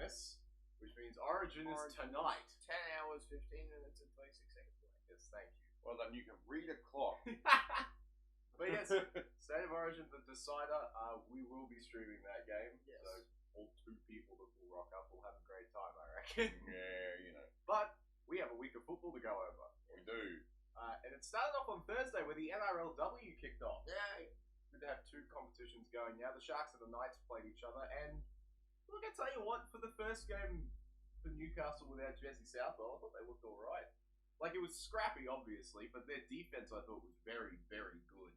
Yes, which means Origin is tonight. 10 hours, 15 minutes, and 26 seconds away. Yes, thank you. Well, then you can read a clock. But yes, State of Origin, the decider, we will be streaming that game. Yes. So all 2 people that will rock up will have a great time, I reckon. Yeah, you know. But we have a week of football to go over. We do. And it started off on Thursday where the NRLW kicked off. Yay! Good to have 2 competitions going now. The Sharks and the Knights played each other, and look, I tell you what, for the first game for Newcastle without Jesse Southwell, I thought they looked all right. Like, it was scrappy, obviously, but their defense I thought was very, very good.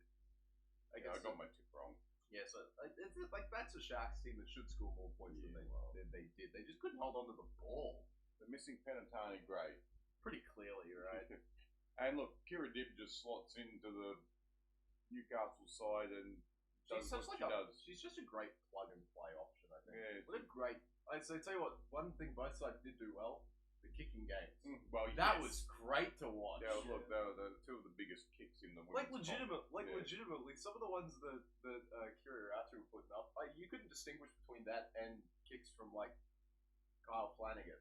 I got my tip wrong. Yeah, so it's like that's a Sharks team that should score more points than they did. They just couldn't hold on to the ball. They're missing Penatani Gray. Pretty clearly, right? And look, Kira Dib just slots into the Newcastle side and does what she does. She's just a great plug and play option, I think. Yeah, what a great. So tell you what, one thing both sides did do well: the kicking games. Well, that was great to watch. Yeah, look, they were the 2 of the biggest kicks in the women's legitimately, some of the ones that Kira Ratu were putting up, you couldn't distinguish between that and kicks from like Kyle Flanagan.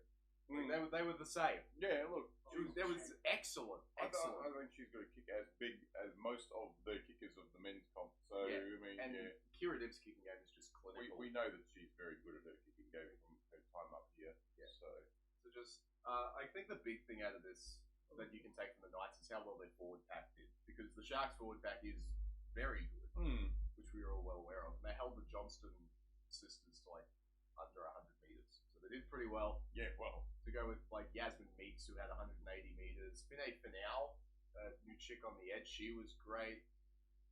Like, they were the same. Yeah, look, that was excellent. I think she's got a kick as big as most of the kickers of the men's comp. So yeah. I mean, and Kira Dib's kicking game is just clinical. We know that she's very good at her kicking game from her time up here. Yeah. So just I think the big thing out of this that you can take from the Knights is how well their forward pack did, because the Sharks forward pack is very good, which we are all well aware of. And they held the Johnston sisters to like under 100 meters, so they did pretty well. Yeah, well. To go with like Yasmin Meeks, who had 180 meters. Finay Finau, new chick on the edge, she was great.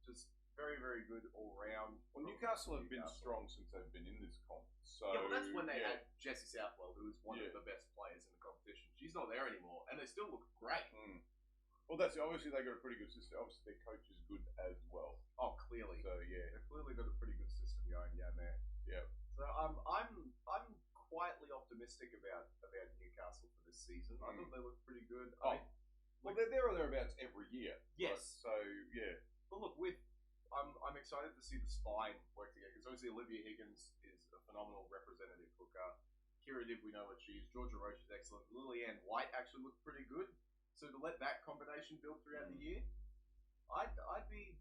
Just very, very good all round. Well, Newcastle have been strong since they've been in this comp. So yeah, well, that's when they had Jessie Southwell, who was one of the best players in the competition. She's not there anymore, and they still look great. Well, that's obviously they got a pretty good system. Obviously, their coach is good as well. Oh, clearly. So yeah, they've clearly got a pretty good system going down there. Yeah. So I'm quietly optimistic about Newcastle for this season. I thought they looked pretty good. Well, they're there or thereabouts every year. Yes. Right? So yeah. But look, I'm excited to see the spine work together, because obviously Olivia Higgins is a phenomenal representative hooker. Kira Dib, we know what she is. Georgia Roche is excellent. Lillian White actually looked pretty good. So to let that combination build throughout the year, I'd be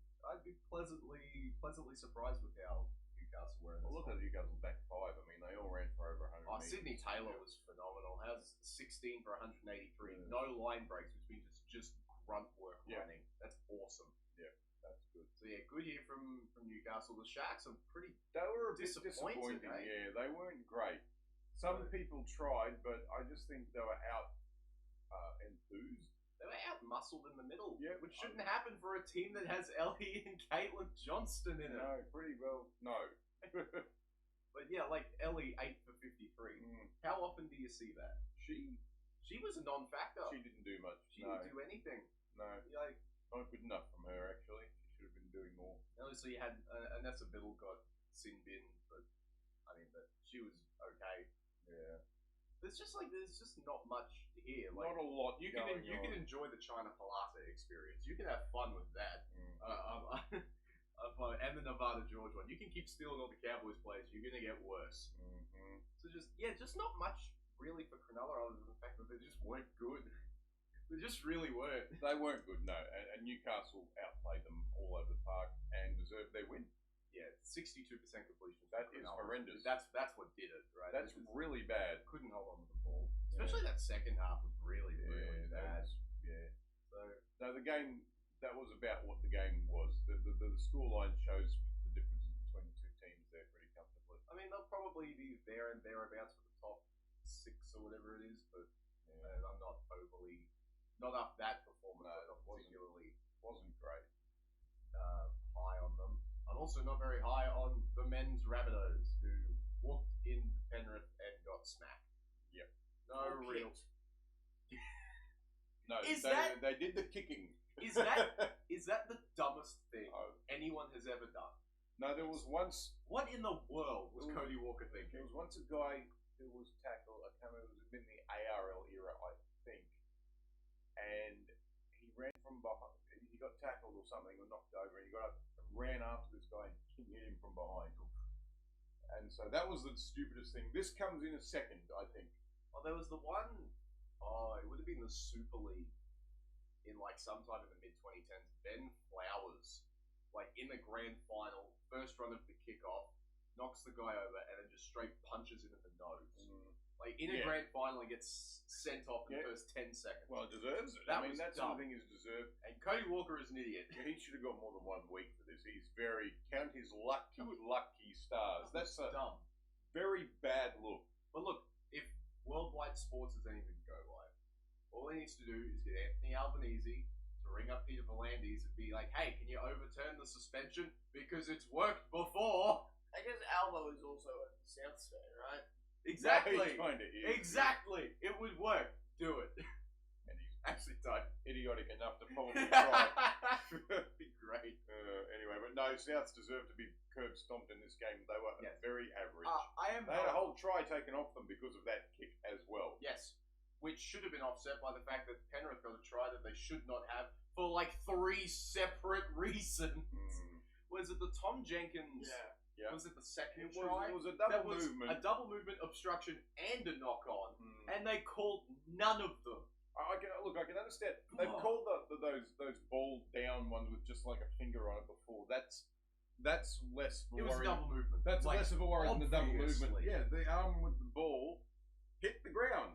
pleasantly surprised with how Newcastle were. Well, look at Newcastle back 5. I mean, they all ran for over 100 meters. Sydney Taylor was phenomenal. How's 16 for 183? No line breaks, which means it's just grunt work running. That's awesome. Yeah, that's good. So yeah, good here from Newcastle. The Sharks are pretty. They were a bit disappointing. Yeah, they weren't great. Some people tried, but I just think they were out enthused. They were out muscled in the middle, which shouldn't happen for a team that has Ellie and Caitlin Johnston in it. No, pretty well, no. But yeah, like Ellie 8 for 53. How often do you see that? She was a non-factor. She didn't do much. She didn't do anything. No, like not good enough from her. Actually, she should have been doing more. Obviously, you had Anessa Biddle got sin bin, but I mean, she was okay. Yeah. There's just not much here. Like, not a lot. You can enjoy the China Palata experience. You can have fun with that. And the Nevada George one. You can keep stealing all the Cowboys players. You're gonna get worse. So just not much really for Cronulla, other than the fact that they just weren't good. They just really weren't. They weren't good, no. And Newcastle outplayed them all over the park and deserved their win. Yeah, 62% completion. That is horrendous. That's what did it, right? That's really bad. Couldn't hold on to the ball. Especially that second half was really bad. So no, the game, that was about what the game was. The scoreline shows the differences between the 2 teams there pretty comfortably. I mean, they'll probably be there and thereabouts for the top 6 or whatever it is, but I'm not not up that performance. Wasn't great. High on them. I'm also not very high on the men's Rabbitohs, who walked in Penrith and got smacked. Yep. No real. No, they did the kicking. Is that the dumbest thing anyone has ever done? No, there was once. What in the world was Cody Walker thinking? There was once a guy who was tackled. I can't remember. It was in the ARL era, I think, and he ran from behind. He got tackled or something, or knocked over, and he got up and ran after this guy and hit him from behind. And so that was the stupidest thing. This comes in a second, I think. Oh, there was the one. Oh, it would have been the Super League in like sometime in the mid 2010s. Ben Flowers, like in the grand final, first run of the kickoff, knocks the guy over and then just straight punches him in the nose. Like in a grand final, he gets sent off in the first 10 seconds. Well, it deserves it. That I mean, was that dumb. sort of thing is deserved. And Cody Walker is an idiot. He should have got more than 1 week for this. He's very count his lucky stars. That's a dumb. very bad look. But look, if worldwide sports is anything to go by, all he needs to do is get Anthony Albanese to ring up Peter V'landys and be like, "Hey, can you overturn the suspension because it's worked before?" I guess Albo is also a South State, right? Exactly. No, he kinda is. Exactly. It would work. Do it. And he's Actually, don't. idiotic enough to probably try. That'd be great. Anyway, but no, Souths deserve to be curb stomped in this game. They were very average. They had a whole try taken off them because of that kick as well. Yes. Which should have been offset by the fact that Penrith got a try that they should not have for like 3 separate reasons. Was it the Tom Jenkins? Yeah. Yeah. Was it the second It try? was a That double was movement. a double movement, obstruction, and a knock on, and they called none of them. I can understand. They've called those ball down ones with just like a finger on it before. That's less of a It was a worry. double movement. That's like, less of a worry than the double movement. obviously. Yeah, the arm with the ball hit the ground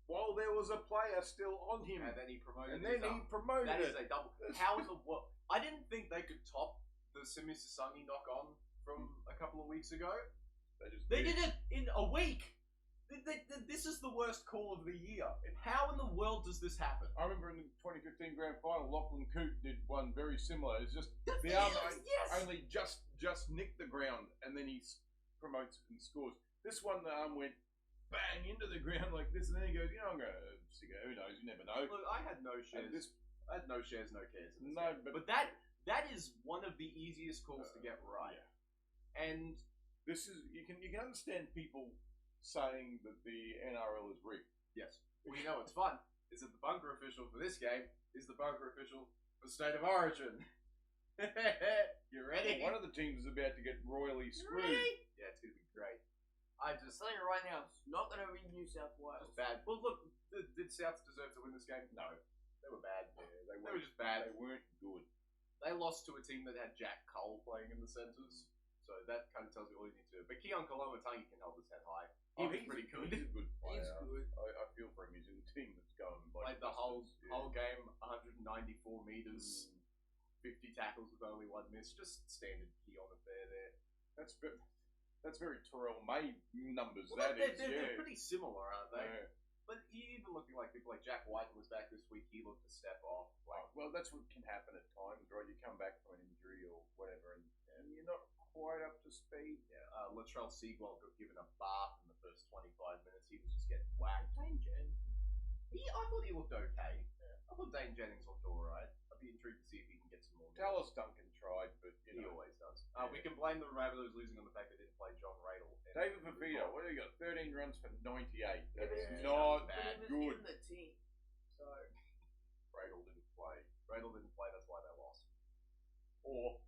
while there was a player still on him, And then he promoted. and then he promoted That it. is a double. How in the world? I didn't think they could top the Simi Sasangi knock on from a couple of weeks ago. They did it in a week. This is the worst call of the year. And how in the world does this happen? I remember in the 2015 grand final, Lachlan Coote did one very similar. It's just the Yes, arm yes. only just nicked the ground, and then he promotes and scores. This one, the arm went bang into the ground like this, and then he goes, I'm going to stick it. Who knows? You never know. Look, I had no shares. I had no shares, no cares. In this No, game. but that is one of the easiest calls to get right. Yeah. And This is you can understand people saying that the NRL is rigged. yes, well, you know what's fun is that the bunker official for this game is the bunker official for State of Origin. You ready? Well, one of the teams is about to get royally screwed. Ready? Yeah, it's gonna be great. I Just just telling you right now, it's not going to be New South Wales. just bad. Well, look, did Souths deserve to win this game? No, they were bad. Yeah, They were just bad. They weren't good. They lost to a team that had Jack Cole playing in the centres, so that kind of tells you all you need to do. But Keon Koloamatangi can hold his head high. He was pretty good. He's a good player. He's good. I feel for him. He's in a team that's going Played like the whole distance. whole game, 194 meters, 50 tackles with only 1 miss. Just standard Keon affair there. That's very Terrell May numbers. Well, they're they're pretty similar, aren't they? Yeah. But even looking like people like Jack White was back this week, he looked a step off. Like, Well, that's what can happen at times, right? You come back from an injury or whatever, and you're not quite up to speed. yeah, Latrell Seagull got given a bath in the first 25 minutes. He was just getting whacked. Dane Jennings. I thought he looked okay. I thought Dane Jennings looked alright. I'd be intrigued to see if he can get some more. Dallas Duncan tried, but He always does. Yeah. We can blame the Rabbitohs losing on the fact they didn't play John Radle. David Fafita, what do you got? 13 runs for 98. That's Yeah, not bad. But he was good. in the team. So, Radle didn't play, Radle didn't play, that's why they lost. or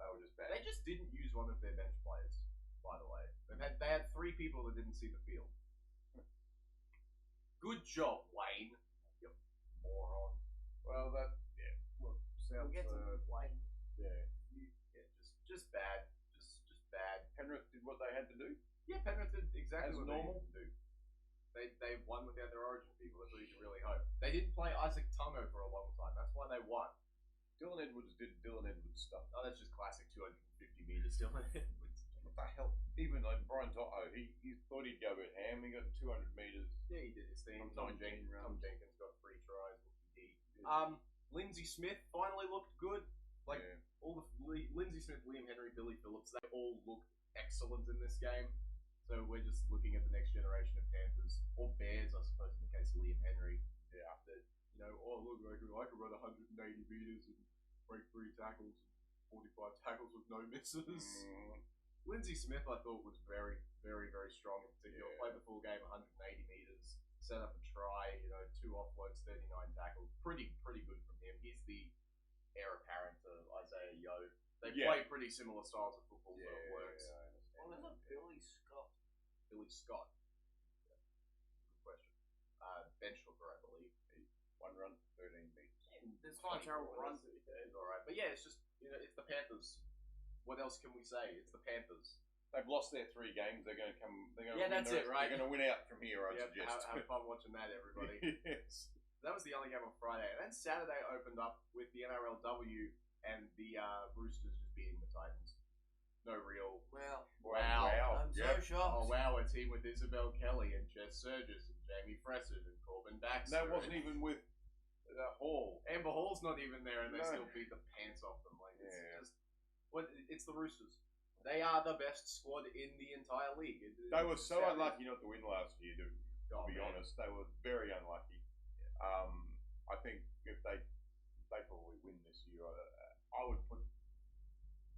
they were just bad. They just didn't use one of their bench players, by the way. They had 3 people that didn't see the field. Good job, Wayne. You moron. Well, look, we'll South, get to Wayne. yeah. Yeah, just bad. Just bad. Penrith did what they had to do. Yeah, Penrith did exactly As what normal? they needed to do. They won without their origin people. That's what you can really hope. They didn't play Isaac Tungo for a long time. That's why they won. Dylan Edwards did Dylan Edwards stuff. Oh, that's just classic 250 meters still. What the hell? Even like Brian Toto, he thought he'd go with ham. He got 200 meters. Yeah, he did his thing. From Tom 19 Tom rounds. Jenkins got 3 tries. Whoopie-dee. Yeah. Lindsay Smith finally looked good. Like Yeah. all the Lindsay Smith, Liam Henry, Billy Phillips, they all looked excellent in this game. So we're just looking at the next generation of Panthers or Bears, I suppose, in the case of Liam Henry. Yeah. That oh look, I could run 180 meters and break 3 tackles, and 45 tackles with no misses. Lindsay Smith, I thought, was very, very, very strong in particular. Yeah. Played the full game, 180 meters, set up a try, 2 offloads, 39 tackles. Pretty good from him. He's the heir apparent to Isaiah Yeo. They Yeah. play pretty similar styles of football, so it works. I understand. What is a Billy Scott? Billy Scott. Yeah. Good question. Bench hooker, I believe. 1 run, 13 meters. There's not a terrible 24 run is- to be fair. It's alright. But yeah, it's just, it's the Panthers. What else can we say? It's the Panthers. They've lost their 3 games. They're going to come. They're going to Yeah, that's it, right? They're going to win out from here. I Yeah, suggest. have fun watching that, everybody. Yes. That was the only game on Friday. And then Saturday opened up with the NRLW and the Roosters just beating the Titans. No real. Well, Wow. I'm Yep. so shocked. Oh, wow, a team with Isabel Kelly and Jess Surgis and Jamie Fressett and Corbin Baxter. That wasn't even with Hall. Amber Hall's not even there, and they No. still beat the pants off them. Like, it's Yeah. just. It's the Roosters. They are the best squad in the entire league. They were so Saturday- unlucky not to win last year. To Oh, be man. honest, they were very unlucky. I think if they probably win this year, I would put.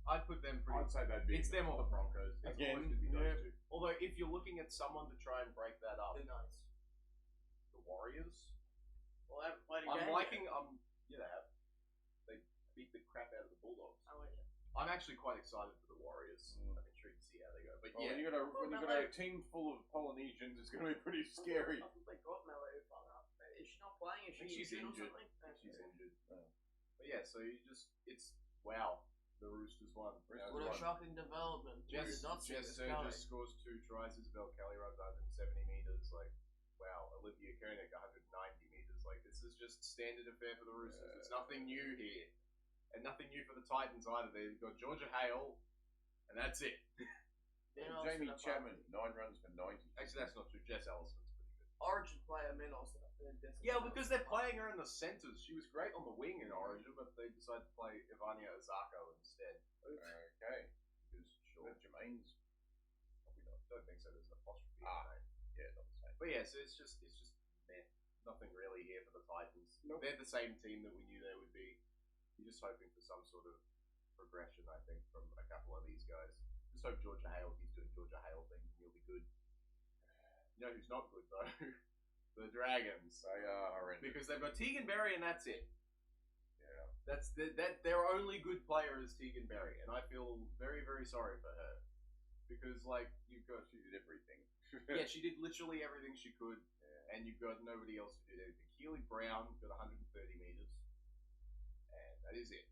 I'd put them pretty. I'd say they'd be. It's in them or the Broncos. It's Again, always going to be those yeah. two. Although, if you're looking at someone to try and break that up, Who knows? the Warriors. Well, I haven't played a I'm game liking. yet. Yeah, they have. They beat the crap out of the Bulldogs. Oh, yeah. I'm actually quite excited for the Warriors. Mm. I'm intrigued to see how they go. But Well, yeah, when you got a team full of Polynesians, it's going to be pretty scary. I thought they got Mello hung up. Is she not playing? Is I think she she's injured injured. or something? she's injured. Oh. But yeah, so it's wow. The Roosters won. Roosters What a won. shocking development. I Jess did not see Jess this coming. Surgis scores 2 tries. Isabel Kelly runs 170 meters. Like, wow. Olivia Koenig 190 meters. Like, this is just standard affair for the Roosters. It's nothing new here, and nothing new for the Titans either. They've got Georgia Hale, and that's it. Then I was Jamie gonna Chapman, 9 runs for 90. Actually, that's not true. Jess Ellison's pretty good. Origin player Minos. Yeah, because they're playing her in the centres. She was great on the wing in Origin, but they decided to play Ivania Ozako instead. Okay. Because sure, Jermaine's. probably not. Don't think so. There's an apostrophe in Ah. her name. Yeah, not the same. But yeah, so it's just meh. Nothing really here for the Titans. Nope. They're the same team that we knew they would be. You're just hoping for some sort of progression, I think, from a couple of these guys. Just hope Georgia Hale keeps doing Georgia Hale things and he'll be good. You know who's not good though? The Dragons. They are horrendous. Because they've got Tegan Berry and that's it. Yeah. That's their only good player is Tegan Berry, and I feel very, very sorry for her. Because like you've got She did everything. yeah, she did literally everything she could, Yeah. and you've got nobody else who did anything. Keely Brown got 130 meters, and that is it.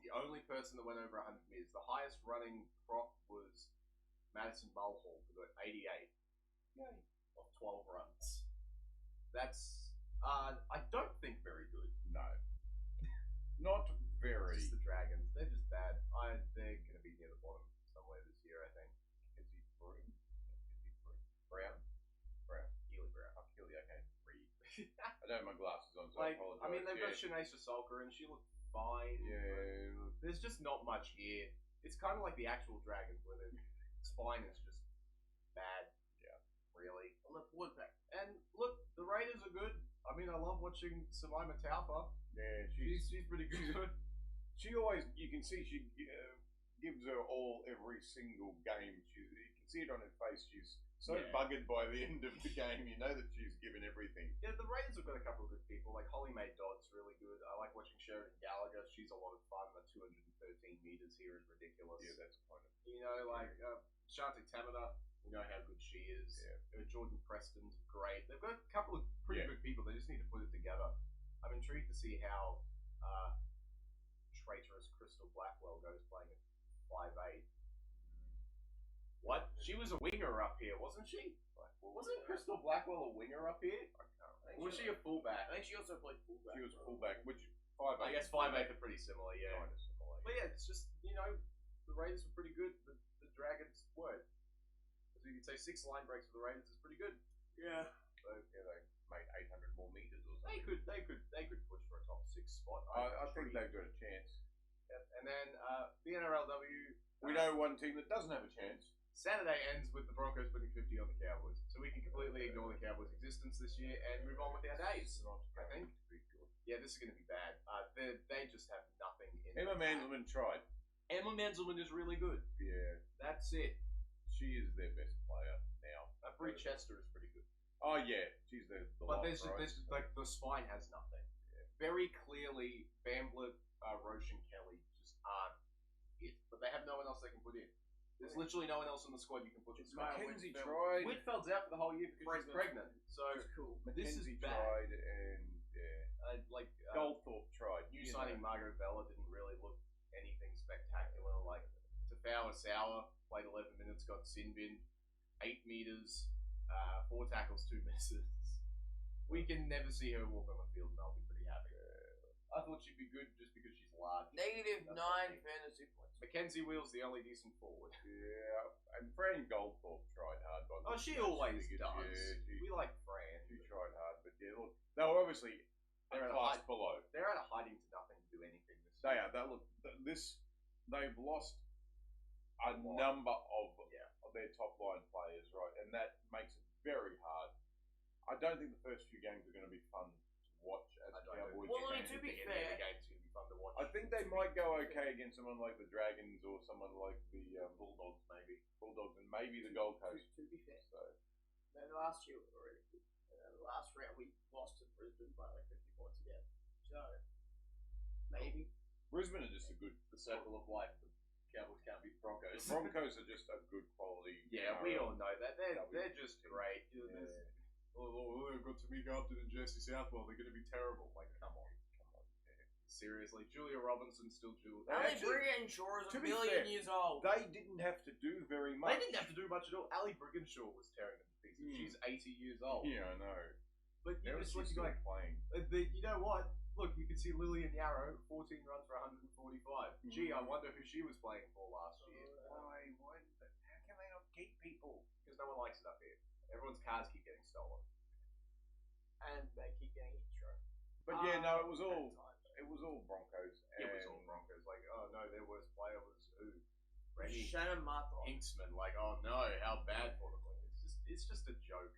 The only person that went over 100 meters. The highest running prop was Madison Mulhall, who got 88 Yay. of 12 runs. That's I don't think very good. No. Not very. It's just the Dragons. They're just bad. They're going to be near the bottom somewhere this year, I think. Izzy Broom. Brown. Keely Brown. Oh, Keely, I can't read. I don't have my glasses on, so Like, I apologize. I mean, they've got yeah. Shanae Salker, and she looked fine. but Yeah. There's just not much here. It's kind of like the actual Dragons, where their spine is just bad. Yeah. Really. On the Woodpeck. And look, the Raiders are good. I mean, I love watching Samaima Taufa. Yeah, She's pretty good. She always, you can see she gives her all every single game. You can see it on her face. She's so Yeah. buggered by the end of the game. You know that she's given everything. Yeah, the Raiders have got a couple of good people. Like Holly Mae Dodd's really good. I like watching Sheridan Gallagher. She's a lot of fun. The 213 meters here is ridiculous. Yeah, that's kind of. You know, like Shanti Tamada, we know how good she is. Yeah. Jordan Preston's great. They've got a couple of pretty Yeah. good people. They just need to put it together. I'm intrigued to see how traitorous Crystal Blackwell goes playing at 5'8". What? She was a winger up here, wasn't she? Wasn't Crystal Blackwell a winger up here? Or was she a fullback? I think she also played fullback. She was a fullback, which 5'8". I guess 5'8" are pretty similar, yeah. Kind of similar. But yeah, it's just, the Raiders were pretty good. The Dragons weren't. So you could say 6 line breaks for the Raiders is pretty good. Yeah. So yeah, they made 800 more meters or something. They could push for a top 6 spot. I think they've got a chance. Yep. And then the NRLW. We know one team that doesn't have a chance. Saturday ends with the Broncos putting 50 on the Cowboys, so we can completely ignore the Cowboys' existence this year and move on with our days. I think. Yeah, this is going to be bad. They just have nothing in. Emma the bag. Mandelman tried. Emma Menzelman is really good. Yeah, That's it. she is their best player now. Brie Chester is pretty good. Oh yeah, she's the But lock, there's right? like the spine has nothing. Very clearly, Bamblett, Roche, and Kelly just aren't it. But they have no one else they can put in. There's literally no one else in the squad you can put in the It's squad. Maya Mackenzie Whitfield. tried. Whitfield's out for the whole year because she's pregnant. So It's cool. this is Mackenzie bad. tried, and Goldthorpe tried. New signing Margot Bella didn't really look anything spectacular. Like Tafau Sour played 11 minutes, got sin binned, 8 meters, 4 tackles, 2 misses. We can never see her walk on the field, and I'll be pretty happy. I thought she'd be good just because she's large. -9 That's fantasy points. Mackenzie Wheel's the only decent forward. Yeah, and Fran Goldthorpe tried hard. By the Oh, way. she always She- does. Yeah, We like Fran. she tried hard, but yeah, look, they were obviously They're a at a class high- below. They're out of hiding to nothing to do anything this They year. are. They look. They've lost a lot. number of Yeah. their top line players, right, and that makes it very hard. I don't think the first few games are going to be fun to watch as I don't Cowboys know. Well, fans. to be The fair- game's going to be fun to watch. I think they might go okay against someone like the Dragons or someone like the Bulldogs, maybe. Bulldogs and maybe the Gold Coast. To be fair, So the last year we were really good. The last round we lost to Brisbane by like 50 points again. So maybe. Brisbane are just a good. The circle of life. The Cowboys can't beat Broncos. The Broncos are just a good quality. Yeah, we all know that. Yeah, They're just great. Yeah. They've got Tamika Upton and Jesse Southwell. They're going to be terrible. Like, come on. Seriously, Julia Robinson's still Julia. Ali Actually, Brigginshaw is to a be million fair, years old. They didn't have to do very much. They didn't have to do much at all. Ali Brigginshaw was tearing them to pieces. Mm. She's 80 years old. Yeah, I know. But you How just is she look still like, playing? you know what? Look, you can see Lillian Yarrow, 14 runs for 145. Gee, I wonder who she was playing for last year. Why? How can they not keep people? Because no one likes it up here. Everyone's cars keep getting stolen. And they keep getting hit through. But yeah, no, it was all Broncos. It was all and- Broncos. Like, oh no, their worst player was who? Remy Shannon Mathon. Hinksman. Like, oh no, how bad for them. Like, it's just a joke.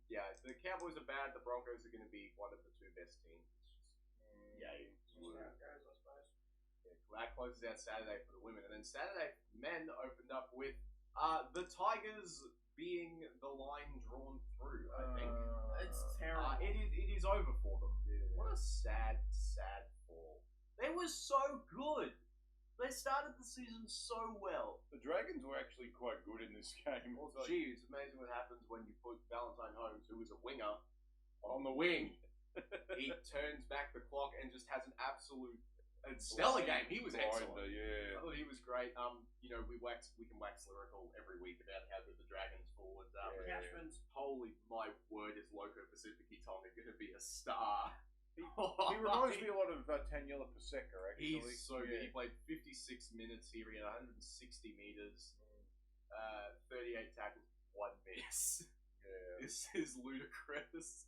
Yeah, the Cowboys are bad. The Broncos are going to be one of the 2 best teams. It's just yay. Just how it goes, I suppose. Yeah, that closes out Saturday for the women, and then Saturday men opened up with the Tigers being the line drawn through. I think It's terrible. it is over for them. Yeah. What a sad fall. They were so good. They started the season so well. The Dragons were actually quite good in this game. Well, Like, gee, it's amazing what happens when you put Valentine Holmes, who is a winger, on the wing. He turns back the clock and just has an absolute stellar game. He was excellent. Yeah. I thought he was great. You know, we can wax lyrical every week about how good the Dragons forwards are. but Yeah. Cashman's. holy my word, is Loco Pacific Tonga going to be a star? He reminds me a lot of Taniela Paseka, actually. He's so good. He Yeah. played 56 minutes here. He had 160 meters, 38 tackles, 1 miss. Yeah. This is ludicrous.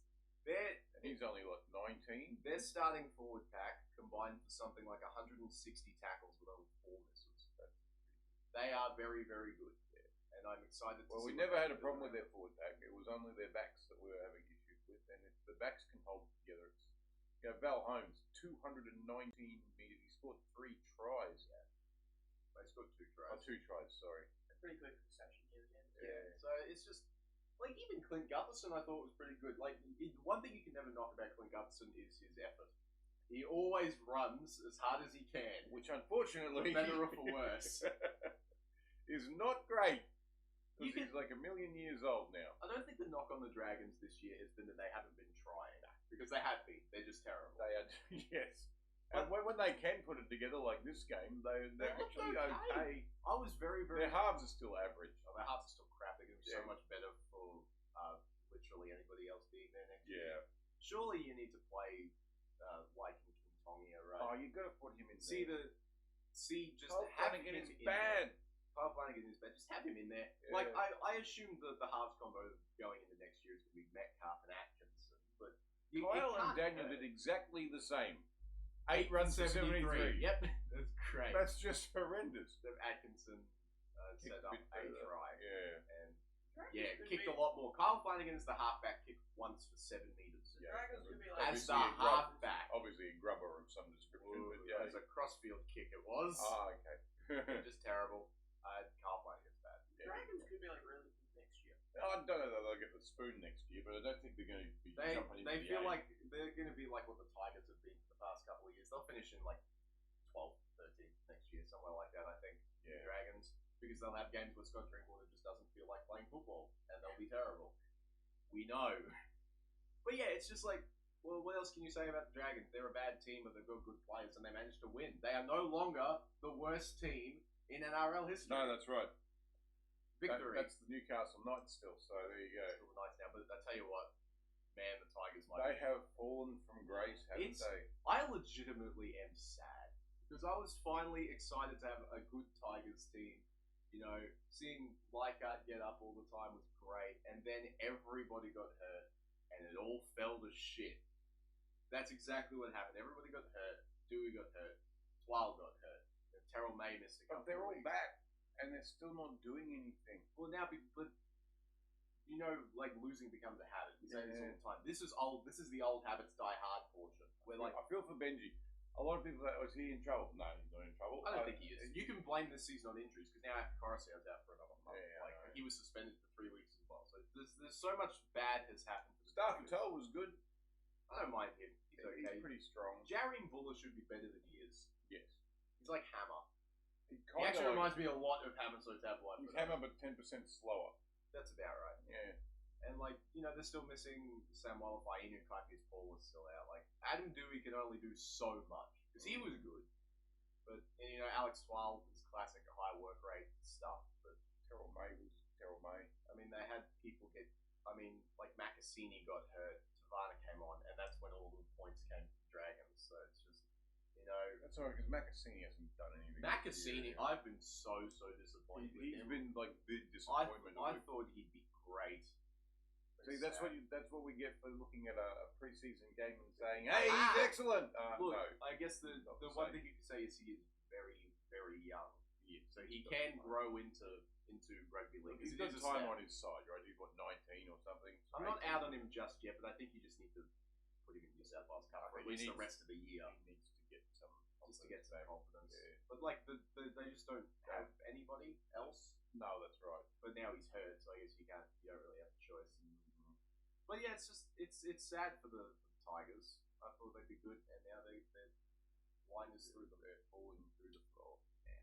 And he's only, like, 19? Their starting forward pack combined for something like 160 tackles with only 4 misses. They are very, very good there, and I'm excited to Well, see we what never they had a do problem with with their forward pack. It was only their backs that we were having issues with. And if the backs can hold it together, it's... You know, Val Holmes, 219 metres. He scored 3 tries. They scored 2 Oh, tries. 2 tries, sorry. Pretty good concession here again. Yeah. So it's just like even Clint Gutherson, I thought was pretty good. Like one thing you can never knock about Clint Gutherson is his effort. He always runs as hard as he can, Which, unfortunately... for better or for worse. is not great. You Because he's like a million years old now. I don't think the knock on the Dragons this year has been that they haven't been trying, because they have been. They're just terrible. They are, yes. And when they can put it together like this game, they're They looked actually okay. I was very, very. Their halves are still average. Oh, their halves are still crap. They're going to be so Yeah. much better for literally anybody else being there next year. Yeah. Surely you need to play Waikin Kintongia, right? Oh, you've got to put him in See there. just Cole have Flanagan him is in bad. There. Kyle Flanagan is bad. Just have him in there. Yeah. Like I assumed that the halves combo going into next year is going to be Metcalf and Atkinson, but Kyle and Daniel did exactly the same. 8 runs for 73. Yep, that's great. That's just horrendous. Atkinson set up a try. Yeah. And yeah, kicked a lot more. Kyle Flanagan is the halfback, kicked once for 7 meters. Yeah. Dragons could be like As Obviously the a grub. halfback. Obviously a grubber of some description. Ooh, But yeah. as a crossfield kick it was. Ah, okay. Just terrible. Kyle Flanagan's bad. Dragons could be like really good next year. I don't know that they'll get the spoon next year, but I don't think they're going to be jumping into They the feel game. like they're going to be like what the Tigers have been for the past couple of years. They'll finish in like 12th, 13th next year, somewhere like that, I think. Yeah. The Dragons. because they'll have games where Scott Drinkwater just doesn't feel like playing football, and they'll be terrible. We know. But yeah, it's just like, well, what else can you say about the Dragons? They're a bad team, but they've got good players, and they managed to win. They are no longer the worst team in NRL history. No, that's right. Victory. That's the Newcastle Knights still, so there you go. Still nice now, but I tell you what, man, the Tigers might. They have fallen from grace, haven't they? I legitimately am sad because I was finally excited to have a good Tigers team. You know, seeing Leichhardt get up all the time was great, and then everybody got hurt, and it all fell to shit. That's exactly what happened. Everybody got hurt. Dewey got hurt. Twal got hurt. Terrell May missed a couple. But they're all weeks. back, and they're still not doing anything. Well, now, but you know, like losing becomes a habit. We say this all the time. This is old. This is the old habits die hard portion. Where like I feel for Benji. A lot of people say, "Oh, is he in trouble?" No, he's not in trouble. I don't think he is. You can blame this season on injuries because now Coruscant's out for another month. Yeah, like he was suspended for 3 weeks as well. So there's so much bad has happened. Star Patel was good. I don't mind him. He's okay. He's pretty strong. Jarian Buller should be better than he is. Yes. He's like Hammer. He actually reminds me a lot of Hammer, so Tabloid. He came up at 10% slower. That's about right. Yeah. And like, you know, they're still missing Sam Walafai and Kaikis Paul is still out. Like Adam Dewey can only do so much because he was good, but and, you know, Alex Twal is classic high work rate stuff. But Terrell May was Terrell May. I mean, they had people get. I mean, like Macassini got hurt, Tavana came on, and that's when all the points came to the Dragons. So it's just, you know, that's all right because Macassini hasn't done anything. Macassini, I've been so disappointed. He's been like the disappointment. I thought he'd be great. See, that's what we get for looking at a preseason game and saying, "Hey, he's excellent." Look, no, I guess the one thing you can say is he is very, very young. So he can grow into rugby league. He's got time on his side, right? He's what, 19 or something. I'm not out on him just yet, but I think you just need to put him in New South Wales Cup for at least the rest of the year. He needs to get some just to get some confidence. Yeah. But like they just don't have anybody else. No, that's right. But now he's hurt, so I guess you don't really have a choice. But yeah, it's sad for the Tigers. I thought they'd be good, and now they're blinders through they're falling through the floor. Man,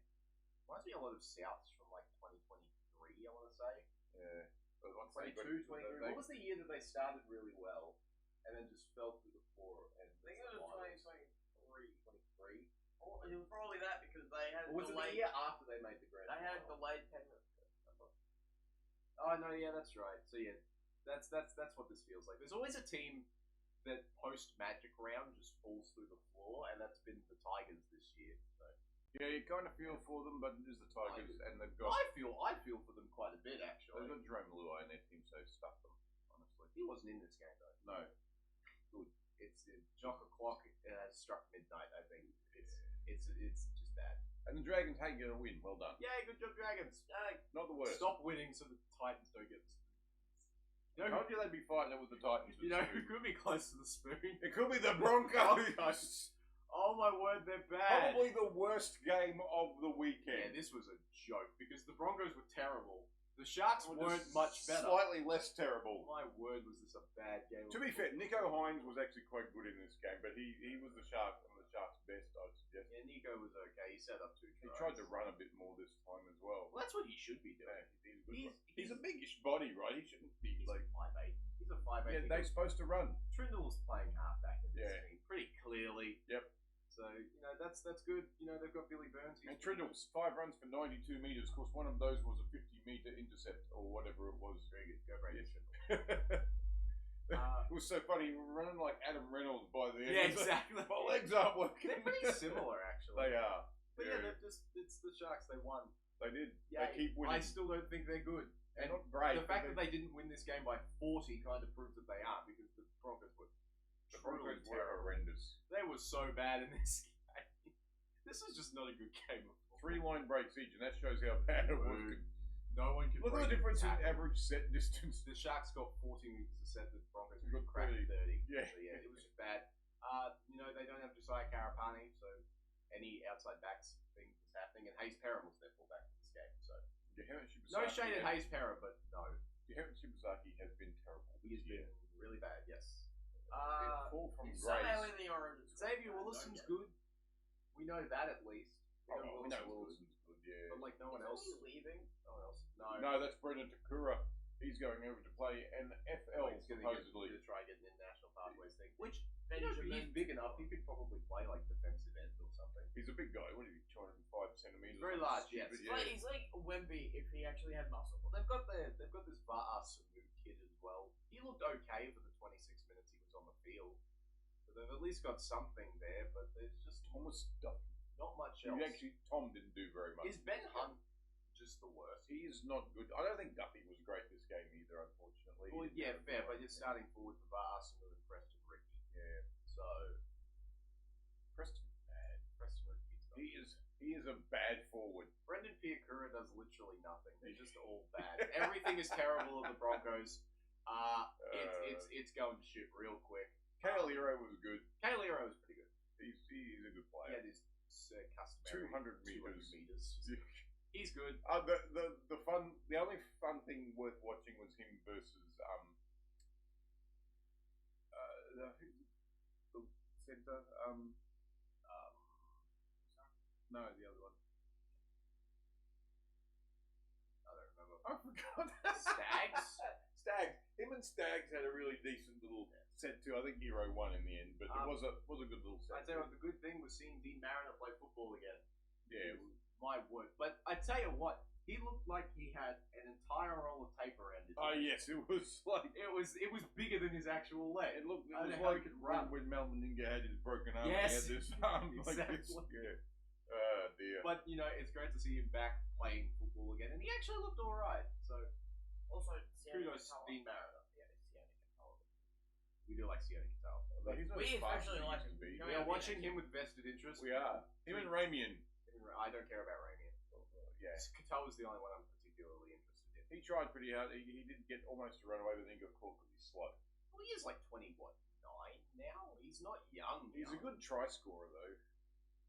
reminds me a lot of Souths from like 2023. I want to say. Yeah. But 22, 23. What was the year that they started really well, and then just fell through the floor? And I think it was 2023. 23. Well, it was probably that because they had Or was it the year after they made the grand They had final? delayed payment. Oh no, yeah, that's right. So yeah, that's what this feels like. There's always a team that post Magic round just falls through the floor, and that's been the Tigers this year. So. Yeah, you kind of feel for them, but it is the Tigers, and they've got. I feel for them quite a bit actually. They've got Jerome Luai in their team, so stuff them. Honestly, he wasn't in this game though. No, good. It's Jock o'clock struck midnight. I think it's just bad. And the Dragons, hey, get a win. Well done. Yeah, good job, Dragons. Not the worst. Stop winning so the Titans don't get the spoon. I told you they'd be fighting it with the Titans. You know who could be close to the spoon? It could be the Broncos. Oh my word, they're bad. Probably the worst game of the weekend. Yeah, this was a joke because the Broncos were terrible. The Sharks weren't much better. Slightly less terrible. My word, was this a bad game? To be fair, Nico Hines was actually quite good in this game, but he was the Sharks best, I'd suggest. Yeah, Nico was okay. He set up 2 tries. He tried to run a bit more this time as well. Well, that's what he should be doing. Yeah, he's a biggish body, right? He shouldn't be like 5'8". He's a 5'8". Yeah, they're supposed to run. Trindle's playing halfback in this team, pretty clearly. Yep. So, you know, that's good. You know, they've got Billy Burns. And Trindle's 5 runs for 92 metres. Of course, one of those was a 50-metre intercept or whatever it was. Very good. Go Brady Trindle. It was so funny. We were running like Adam Reynolds by the end. Yeah, exactly. My legs aren't working. They're pretty similar, actually. They are. But yeah, it's the Sharks. They won. They did. Yeah, they keep winning. I still don't think they're good. They're not great. The fact that they didn't win this game by 40 kind of proves that they are, because the Broncos were horrendous. They were so bad in this game. This is just not a good game of football. 3-line breaks each, and that shows how bad it was. No one can. Look at the difference in average set distance. The Sharks got 40 meters a set. The Broncos got cracked 30. Yeah. So yeah, it was just bad. You know, they don't have Josiah Karapani, so any outside backs thing is happening. And Hayes Perham was their fullback in this game. So no shade at Hayes Perham, but no. Jaharan Shibazaki has been terrible. He has been really bad. Yes. Fall from grace. Somehow in the orange. Xavier Willison's good. We know that at least. We know Willison's good. Yeah. But like no one else. Is he leaving? No, that's Brendan Takura. He's going over to play NFL, he's going supposedly. to try and get an international pathways thing. Which, you know, if he's Benjamin. big enough, he could probably play like defensive end or something. He's a big guy. What is he, 205 centimeters? Very large, yes. Stupid, He's like Wemby if he actually had muscle. Well, they've got this Va'asamu kid as well. He looked okay for the 26 minutes he was on the field. So they've at least got something there, but there's just Thomas Duffy. not much else. Tom didn't do very much. Is Ben Hunt just the worst? He is not good. I don't think Duffy was great this game either, unfortunately. Well, yeah, fair, but you're starting forward for Va'asamu and Preston Ricky. Yeah. So Preston bad. Preston Ricky's not He is a bad forward. Brendan Piakura does literally nothing. They're just all bad. Everything is terrible at the Broncos. It's going to shit real quick. Calero was good. Calero was pretty good. He's a good He player. had his customary 200 meters. He's good. The only fun thing worth watching was him versus the center no, the other one. I don't remember. I forgot. Stags? Stags. Him and Stags had a really decent little set too. I think Hero won in the end, but it was a good little set. I tell you what, the good thing was seeing Dean Mariner play football again. Yeah. My word. But I tell you what, he looked like he had an entire roll of tape around his leg. Yes, it was like It was bigger than his actual leg. it looked. It I was don't know how like he could run. when Mel Meninga had his broken arm. Yes. He had this arm like this. Exactly. Yeah. Dear. But, you know, it's great to see him back playing football again. And he actually looked alright. So, Also, kudos to Dean Mariner. Yeah, Sienna Katoa. We do like Sienna Katoa. But he's not We as fast especially as he like used to be. him. We are watching him with vested interest. We are. Him and Ramian. I don't care about Ramian. Yeah. Katoa's the only one I'm particularly interested in. He tried pretty hard. He did get almost to run away, but then he got caught because he's slow. Well, he is like 29 now. He's not young. He's a good try scorer, though.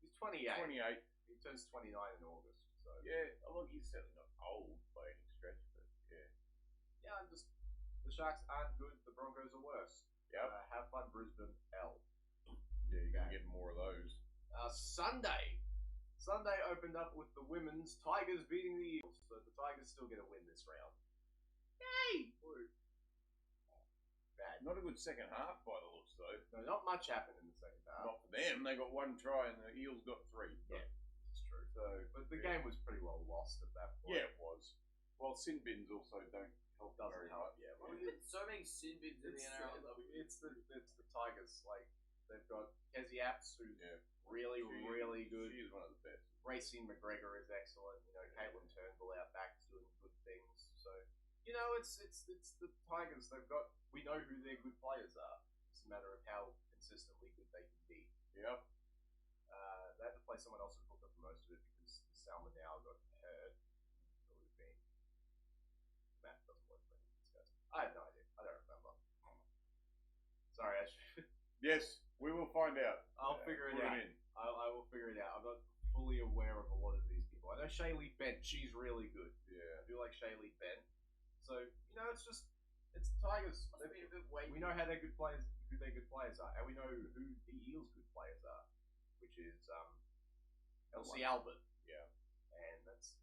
He's 28. 28. He turns 29 in August. So Yeah. Oh, look, he's certainly not old by any stretch, but yeah. yeah, I'm just the Sharks aren't good. The Broncos are worse. Yep. Have fun, Brisbane. L. Yeah, you're going to get more of those. Sunday opened up with the women's Tigers beating the Eagles, so the Tigers still get a win this round. Yay! Woo. Bad. Not a good second half by the looks, though. No, not much happened in the second half. Not for them. They got one try and the Eels got three. Yeah, it's true. So, But the yeah. game was pretty well lost at that point. Yeah, it was. Well, sin bins also don't help Doesn't very help. much. Yeah, There's been so many sin bins in the NRL. It's the Tigers. Like they've got Kezi Apps, who's Yeah. really good. She is one of the best. Racine McGregor is excellent. You know, Caitlin Turnbull out back is doing good things. So you know, it's the Tigers. We know who their good players are. It's a matter of how consistently good they can be. Yep. They had to play someone else who hooked up for most of it because Salma now got hurt. It would have been. Math doesn't work for any of these guys. I have no idea. I don't remember. Sorry, I should. Yes, we will find out. I'll figure it Put out. in. I will figure it out. I'm not fully aware of a lot of these people. I know Shaylee Bent. She's really good. Yeah. I do like Shaylee Bent. So you know, it's the Tigers. Must be a bit weighty. We know how their good players, who their good players are, and we know who the Eels' good players are, which is Elsie Albert. Yeah. And that's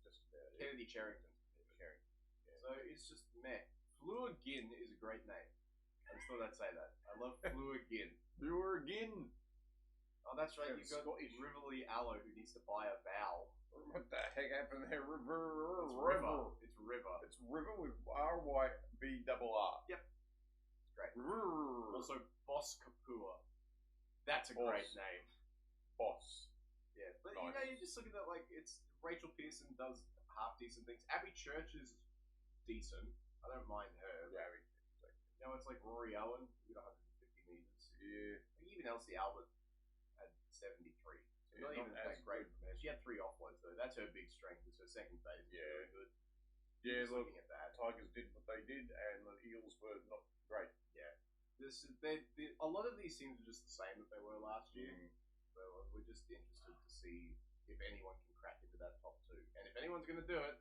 Just about it. Kennedy Charrington. Charrington, yeah. So it's just meh. Fleur Ginn is a great name. I just thought I'd say that. I love Fleur Ginn. You're again. Oh, that's right. Sounds You've got Scottish. Riverly Allo who needs to buy a vowel. What the heck happened there? River. It's River. It's River. It's River with RYBRR. Yep. Great. River. Also, Boss Kapua. That's a Boss. great name. Boss. Yeah, but Nice. you know, you're just looking at like it's Rachel Pearson does half decent things. Abby Church is decent. I don't mind her. Yeah. You know, it's like Rory Owen, who got 150 meters. Yeah. Even Elsie Albert had 73. So Yeah, not even not that as great from her. She had 3 offloads though. That's her big strength. Is her second phase. Yeah. Really good. Yeah, Just look, looking at that. Tigers did what they did, and the Eels were not great. A lot of these teams are just the same that they were last year. Mm. So we're just interested to see if anyone can crack into that top 2. And if anyone's going to do it,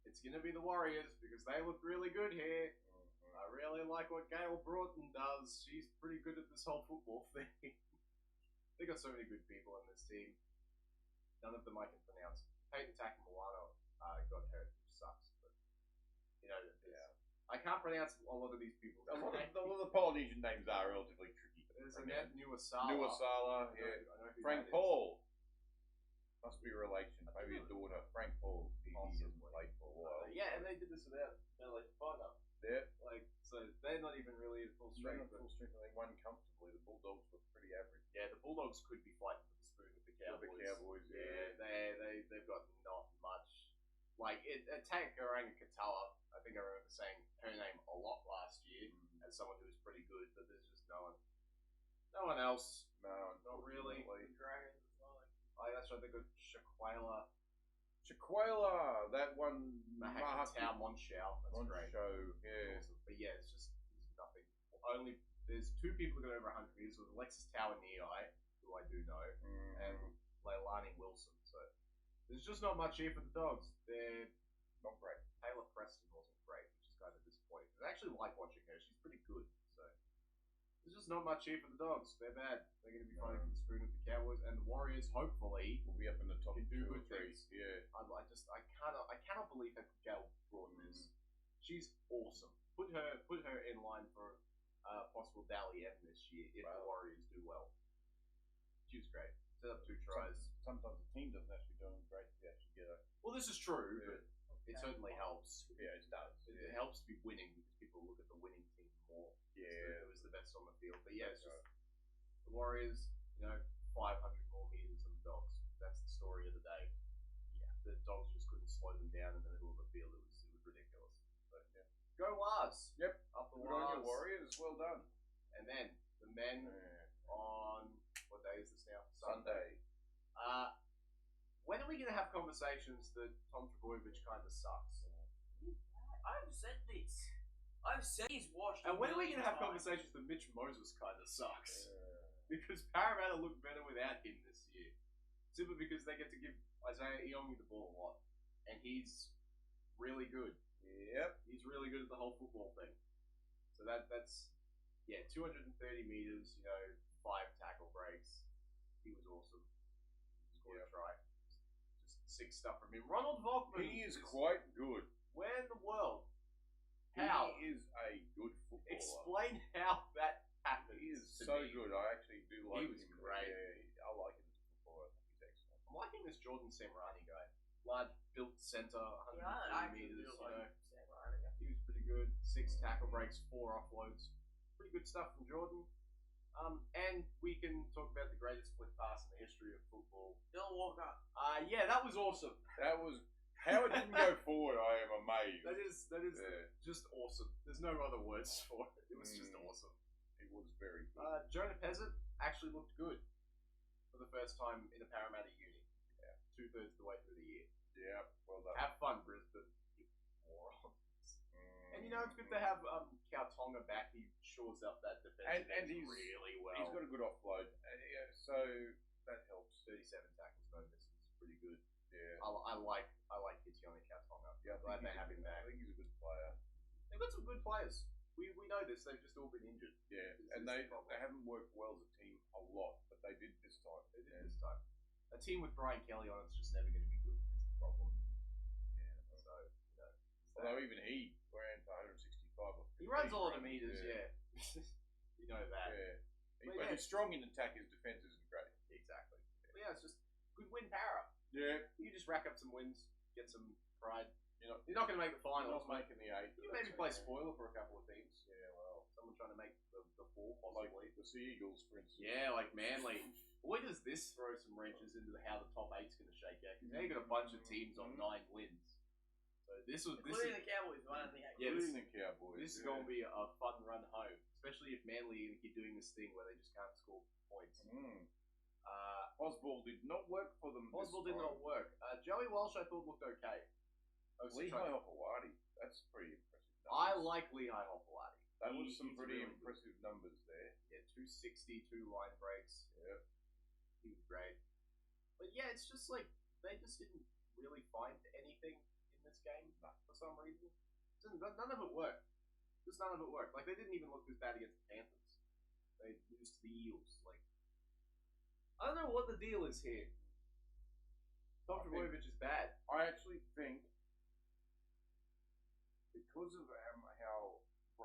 it's going to be the Warriors because they look really good here. I really like what Gail Broughton does. She's pretty good at this whole football thing. They got so many good people in this team. None of them I can pronounce. Peyton Takamawano got hurt, which sucks. But I can't pronounce a lot of these people. A lot of the Polynesian names are relatively tricky. There's Annette Nuasala. Nuasala, I yeah. know who Frank that is. Paul. Must be a relation. I Maybe a think daughter. Frank Paul. He hasn't Possibly. played for a while. Yeah, and they did this without like Bonner. Yeah. Like, so they're not even really at full strength. Strength, full strength, and they won comfortably. The Bulldogs were pretty average. Yeah, the Bulldogs could be fighting for the spoon with the Cowboys. The Cowboys, yeah. They've got not much. Like, Takaranga Katoa, I think I remember saying her name a lot last year as someone who was pretty good, but there's just no one else. No, Not really. Dragons as well. That's right, they got Shaquela Shaquela, that one. Mahakatau Monshao. That's great. Monshao, yeah. Awesome. But yeah, it's just there's nothing. There's two people who got over 100 meters with Alexis Tauanei, who I do know, and Leilani Wilson. So there's just not much here for the Dogs. They're not great. Taylor Preston wasn't great, which is kind of disappointing. I actually like watching her. She's pretty good. So there's just not much here for the Dogs. They're bad. They're going to be fighting for the spoon with the Cowboys, and the Warriors hopefully will be up in the top can do 2 or good 3. things. Yeah. I cannot believe how good Gail Broughton is. She's awesome. Put her in line for possible Dally M this year if the Warriors do well. She was great. Set up 2 tries. Sometimes the team doesn't actually do great to actually get her. Well, this is true, but it certainly helps. Yeah, it does. It helps to be winning because people look at the winning team more. Yeah. It was the best on the field. But yeah, it's just the Warriors, 500 more meters than the Dogs. That's the story of the day. Yeah. The Dogs just couldn't slow them down in the middle of the field. It was ridiculous. But yeah. Go Wars! Yep. Up the Good on Wars. you, Warriors. Well done. And then the men on what day is this now? Sunday. When are we going to have conversations that Tom Trbojevic kind of sucks? I've said this. I've said he's washed. And when are we going to have conversations that Mitch Moses kind of sucks? Because Parramatta look better without him this year. Simply because they get to give Isaiah Iongi the ball a lot. And he's really good. Yep. He's really good at the whole football thing. So that's 230 meters, 5 tackle breaks. He was awesome. Scored a try. Just sick stuff from him. Ronald Volkman. He is quite good. Where in the world? How? He is a good footballer. Explain how that happened. He is so good. I actually do like him. He was great. Yeah, I like him as a footballer. I think he's excellent. I'm liking this Jordan Samrani guy. Large built centre, 130 meters. He was pretty good. 6 tackle breaks, 4 offloads. Pretty good stuff from Jordan. And we can talk about the greatest split pass in the history of football. Dylan Walker. Yeah, that was awesome. That was how it didn't go forward. I am amazed. That is just awesome. There's no other words for it. It was just awesome. It was very good. Jonah Pezzett actually looked good for the first time in a Parramatta uni. Yeah, 2/3 of the way through the year. Yeah, well done. Have fun, Brisbane. You morons. And it's good to have Kautonga back. He shores up that defense and he's really well. He's got a good offload, so that helps. 37 tackles, no misses, pretty good. Yeah, I like Kitione Kautonga. Yeah, I'm glad they have him back. I think he's a good player. They've got some good players. We know this. They've just all been injured. Yeah, and they haven't worked well as a team a lot, but they did this time. They did this time. A team with Brian Kelly on it's just never going to be good. It's the problem. Yeah. So although even he ran for 165. He runs a lot of meters. Yeah. We know that. Yeah. But he's strong in attack. His defense isn't great. Exactly. But yeah, it's just good win, Para. Yeah. You just rack up some wins, get some pride. You're not going to make the finals. Not making the 8. You maybe play spoiler for a couple of teams. Yeah, well, someone trying to make the 4 possibly. Like the Sea Eagles, for instance. Yeah, like Manly. Boy, does this throw some wrenches into how the top 8's going to shake out. Because now you've got a bunch of teams on 9 wins. So including the Cowboys, one of the 8. Yeah, including the Cowboys. This is going to be a fun run home, especially if Manly keep doing this thing where they just can't score points. Osball did not work for them. Osball did not work. Joey Walsh, I thought looked okay. Lehigh Hopewadi, that's pretty impressive. I like Lehigh Hopewadi. That was some pretty impressive numbers there. Yeah, 260, 2 line breaks. Yeah, he was great. But yeah, it's just like they just didn't really find anything in this game for some reason. None of it worked. Just none of it worked. Like they didn't even look as bad against the Panthers. They lose to the Eels. Like I don't know what the deal is here. Tom Trbojevic is bad. I actually think because of how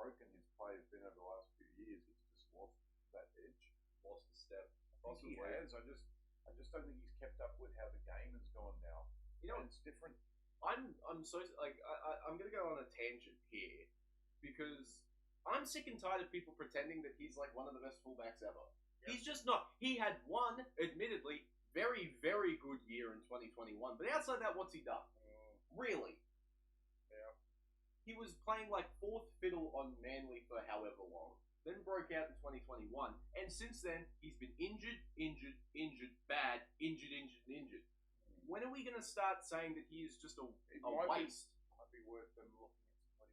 broken his play has been over the last few years. He's just lost that edge. Lost a step. I think he has. I just don't think he's kept up with how the game has gone now. You know, And it's different. I'm so like I'm gonna go on a tangent here because I'm sick and tired of people pretending that he's like one of the best fullbacks ever. Yep. He's just not. He had one, admittedly, very, very good year in 2021, but outside that, what's he done? Really? Yeah. He was playing like fourth fiddle on Manly for however long, then broke out in 2021, and since then, he's been injured, bad, injured. When are we going to start saying that he is just a waste? Might be worth them looking at somebody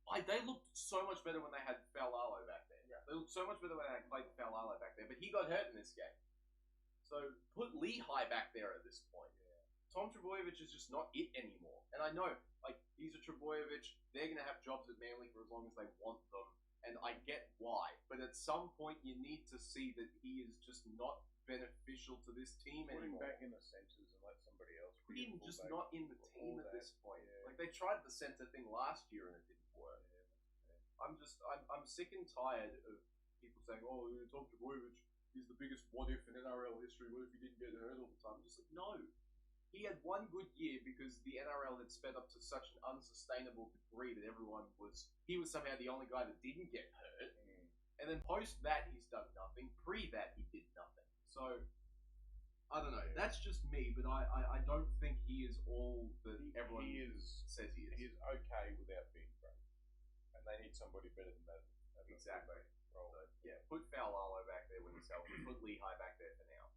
else. They looked so much better when they had Faulalo back there. Yeah. They looked so much better when they had Clayton Faulalo back there, but he got hurt in this game. So put Lehigh back there at this point. Yeah. Tom Trbojevic is just not it anymore. And I know, like, he's a Trbojevic. They're going to have jobs at Manly for as long as they want them. And I get why. But at some point, you need to see that he is just not beneficial to this team Put him anymore. back in the centres and let somebody else. Put be a him just fullback. not in the team All at that. this point. Yeah. Like, they tried the centre thing last year and it didn't work. I'm sick and tired of people saying, oh, Tom Trbojevic is the biggest what if in NRL history. What if he didn't get hurt all the time? I'm just like, no. He had one good year because the NRL had sped up to such an unsustainable degree that he was somehow the only guy that didn't get hurt. And then post that, he's done nothing. Pre that, he did nothing. So, I don't know. Yeah. That's just me, but I don't think he is all that everyone says he is. He is okay without being great. And they need somebody better than that. Exactly. Role. So, yeah, put Faulalo back there when he's healthy. Put Lehigh back there for now.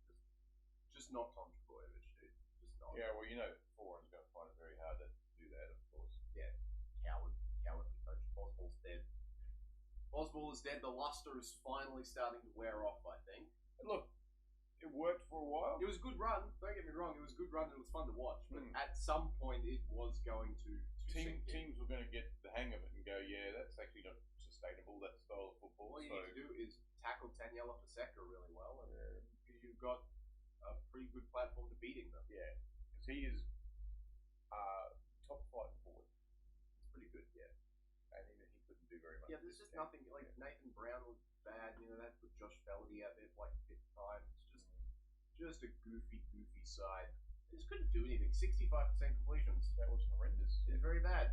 Just not Tom Trbojevic, dude. Just not. Yeah, well, you know, Foran's going to find it very hard to do that, of course. Cowardly coach. Boswell's dead. Boswell is dead. The luster is finally starting to wear off, I think. And look, it worked for a while. It was a good run. Don't get me wrong. It was a good run and it was fun to watch. But at some point, it was going to sink in. Teams were going to get the hang of it and go, yeah, that's actually not sustainable, that style of football. All you need to do is tackle Taniela Paseka really well, and you've got a pretty good platform to beating them. Yeah, because he is top flight forward. It's pretty good, yeah. And he couldn't do very much. Yeah, there's just nothing, like, Nathan Brown was bad, you know, they put Josh Feldy out there for like the 5th time. It's just a goofy side. They just couldn't do anything. 65% completions. That was horrendous. It's very bad.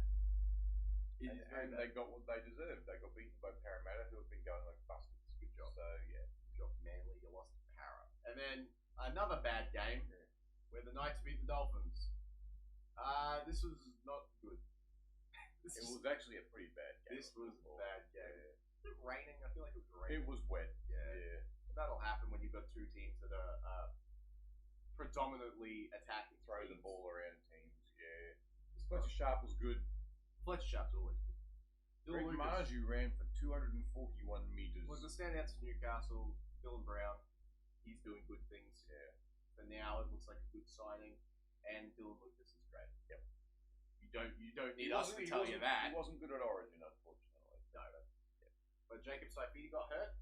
It And is very bad. they got what they deserved. They got beaten by Parramatta, who have been going like bastards. Good job. So, yeah. Good job, Manly. You lost to Para. And then another bad game where the Knights beat the Dolphins. This was not good. It was actually a pretty bad game. This was a bad game. Yeah. Was it raining? I feel like it was raining. It was wet. Yeah. And that'll happen when you've got two teams that are predominantly attacking. Throw the teams. ball around teams, yeah. Fletcher Sharp was good. Fletcher Sharp's always good. Greg Lucas Marju ran for 241 metres. was the standouts for Newcastle. Dylan Brown, he's doing good things. Yeah. For now, it looks like a good signing. And Dylan Lucas is great. Yep. You don't need us to tell you that. He wasn't good at Origin, unfortunately. No, but Jacob Saifidi got hurt,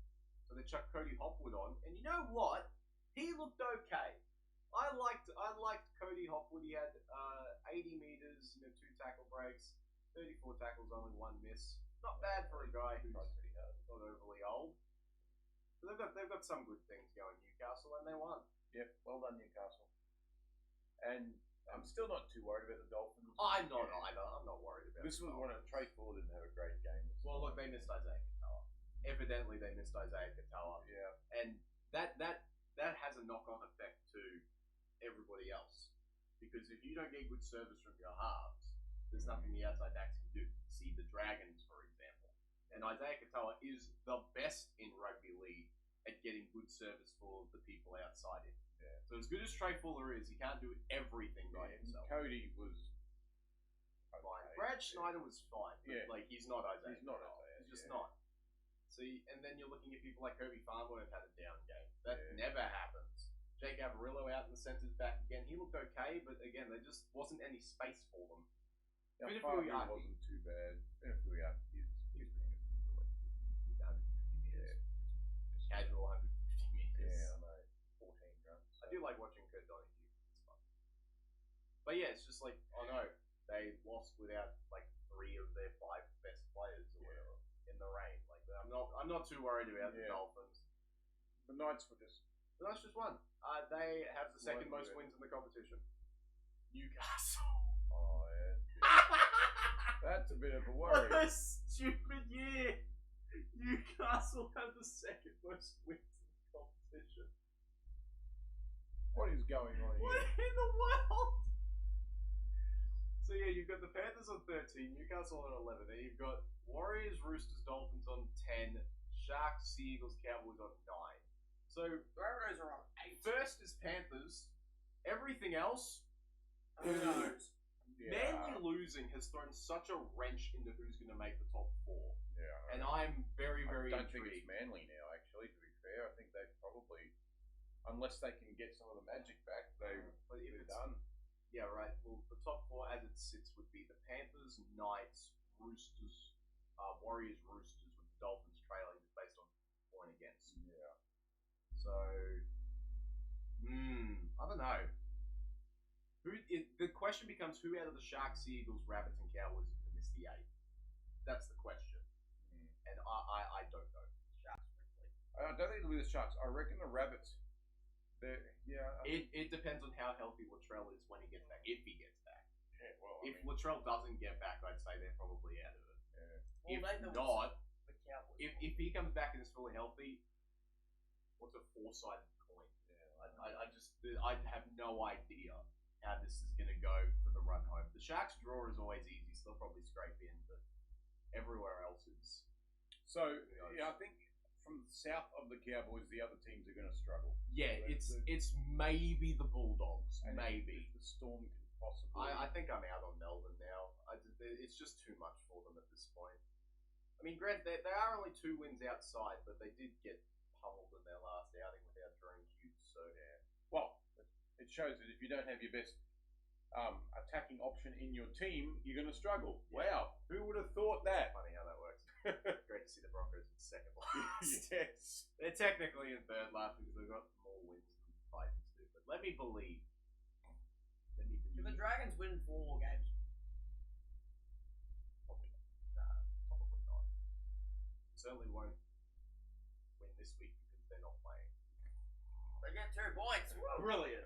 so they chucked Cody Hopwood on, and you know what? He looked okay. I liked Cody Hopwood. He had 80 meters, 2 tackle breaks, 34 tackles, only 1 miss. Not bad for a guy who's Tried pretty hard. not overly old. So they've got some good things going, Newcastle, and they won. Yep, well done, Newcastle. And I'm still not too worried about the Dolphins. I'm not either. I'm not worried about This it. was one of Trey Fuller didn't have a great game. Well, look, they missed Isaiah Katoa. Evidently, they missed Isaiah Katoa. Yeah. And that has a knock-on effect to everybody else. Because if you don't get good service from your halves, there's nothing the outside backs can do. See the Dragons, for example. And Isaiah Katoa is the best in rugby league at getting good service for the people outside him. Yeah. So as good as Trey Fuller is, he can't do everything by himself. Cody was Fine. okay. Brad Schneider was fine, but Yeah. like he's not Isaiah. He's not Katoa. Isaiah, He's just yeah. not. See, and then you're looking at people like Kobe Farnworth had a down game. That Yeah. never happens. Jake Averillo out in the centres back again. He looked okay, but again, there just wasn't any space for them. Now, Vinny Farley Filiaki. wasn't too bad. Filiaki is pretty good. With 150 meters. Casual 150 meters. Yeah, I know. 14 runs. I do like watching Kurt Donahue. It's fun. But yeah, it's just like, oh no, they lost without like 3 of their 5 best players or whatever. in the rain. Like I'm not too worried about the Yeah. Dolphins. The Knights were just. But that's just one. They have the second What most is it? wins in the competition. Newcastle. Oh yeah. That's a bit of a What worry. a stupid year! Newcastle have the second most wins in the competition. What is going on What here? in the world? So yeah, you've got the Panthers on 13, Newcastle on 11. Then you've got Warriors, Roosters, Dolphins on 10, Sharks, Seagulls, Cowboys on 9. So Rabbitohs are on 8. first is Panthers. Everything else, who Who knows? Manly losing has thrown such a wrench into who's going to make the top 4. Yeah. And I'm very, very I don't think intrigued. it's Manly now. Actually, to be fair, I think they probably, unless they can get some of the magic back, they're done. Yeah, right. Well, the top 4 as it sits would be the Panthers, Knights, Roosters, Warriors, Roosters, with the Dolphins trailing just based on point against. Yeah. So, I don't know. The question becomes who out of the Sharks, Seagulls, Rabbits, and Cowboys is going to miss the 8? That's the question. And I don't know. Sharks, frankly. I don't think it'll be the Sharks. I reckon the Rabbits. It depends on how healthy Latrell is when he gets back, if he gets back. Yeah, well, If Latrell doesn't get back, I'd say they're probably out of it. Well, If Nathan was not, the Cowboys. if he comes back and is fully healthy, what's a 4-sided coin? I have no idea how this is going to go for the run home. The Sharks' draw is always easy, so they'll probably scrape in, but everywhere else is. So yeah, I think from the south of the Cowboys, the other teams are going to struggle. Yeah, it's maybe the Bulldogs, And maybe. the Storm can possibly. I think I'm out on Melbourne now. It's just too much for them at this point. I mean, Grant, they are only 2 wins outside, but they did get pummeled in their last outing without Jerome Hughes. So yeah. Well, it shows that if you don't have your best attacking option in your team, you're going to struggle. Yeah. Wow, who would have thought that? Funny how that works. Great to see the Broncos in second last. Yes. They're technically in third last because they've got more wins than the Titans do. But let me believe. Can the Dragons win 4 more games? Probably not. Probably not. Certainly won't win this week because they're not playing. They get 2 points. Brilliant.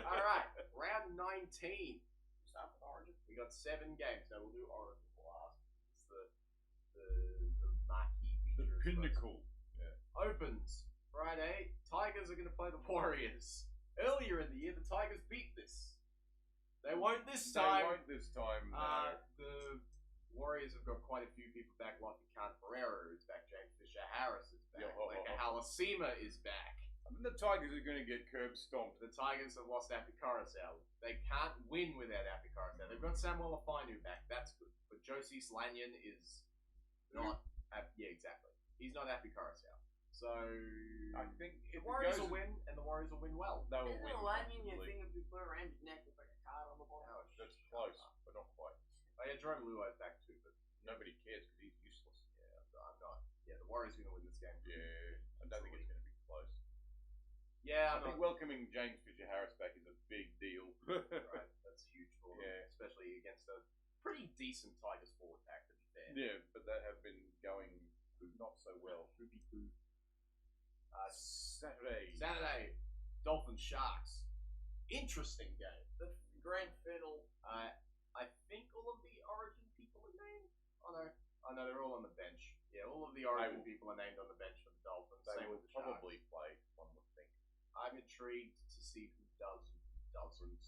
All right, round 19. Start with Origin. We got 7 games. Now we'll do Origin last. It's the marquee feature. The pinnacle. Opens Friday. Tigers are going to play the Warriors. Earlier in the year, the Tigers beat this. They won't this time. They won't this time. No. The Warriors have got quite a few people back. Lucky Khan Pereira is back. James Fisher-Harris is back. Like Halasima is back. I mean, the Tigers are going to get curb stomped. The Tigers have lost Api Coruscant. They can't win without Api Coruscant. They've got Samuel Afinu back. That's good. But Josie Slanyan is not. Yeah, exactly. He's not Api Coruscant. So I think the if Warriors it goes, will win, and the Warriors will win well. They will Isn't win. a Lanyon your comfortably. thing if you put it around your neck with like a card on the bottom? Oh, That's close, but not quite. Oh yeah, Jerome Luai's back too, but Nobody cares because he's useless. yeah, I'm not. Yeah, the Warriors are going to win this game. Yeah, I don't think it's going to be close. Yeah, I I'm think not. welcoming James Fisher-Harris back is a big deal. Right, that's huge for them, Yeah. especially against a pretty decent Tigers forward pack. To be fair. Yeah, but they have been going not so well. Saturday, Dolphins Sharks. Interesting game. The Grand Final. I think all of the Origin people are named. Oh no, they're all on the bench. Yeah, all of the Origin people are named on the bench for the Dolphins. They Same will with the Sharks. probably play, one would think. I'm intrigued to see who does and who doesn't.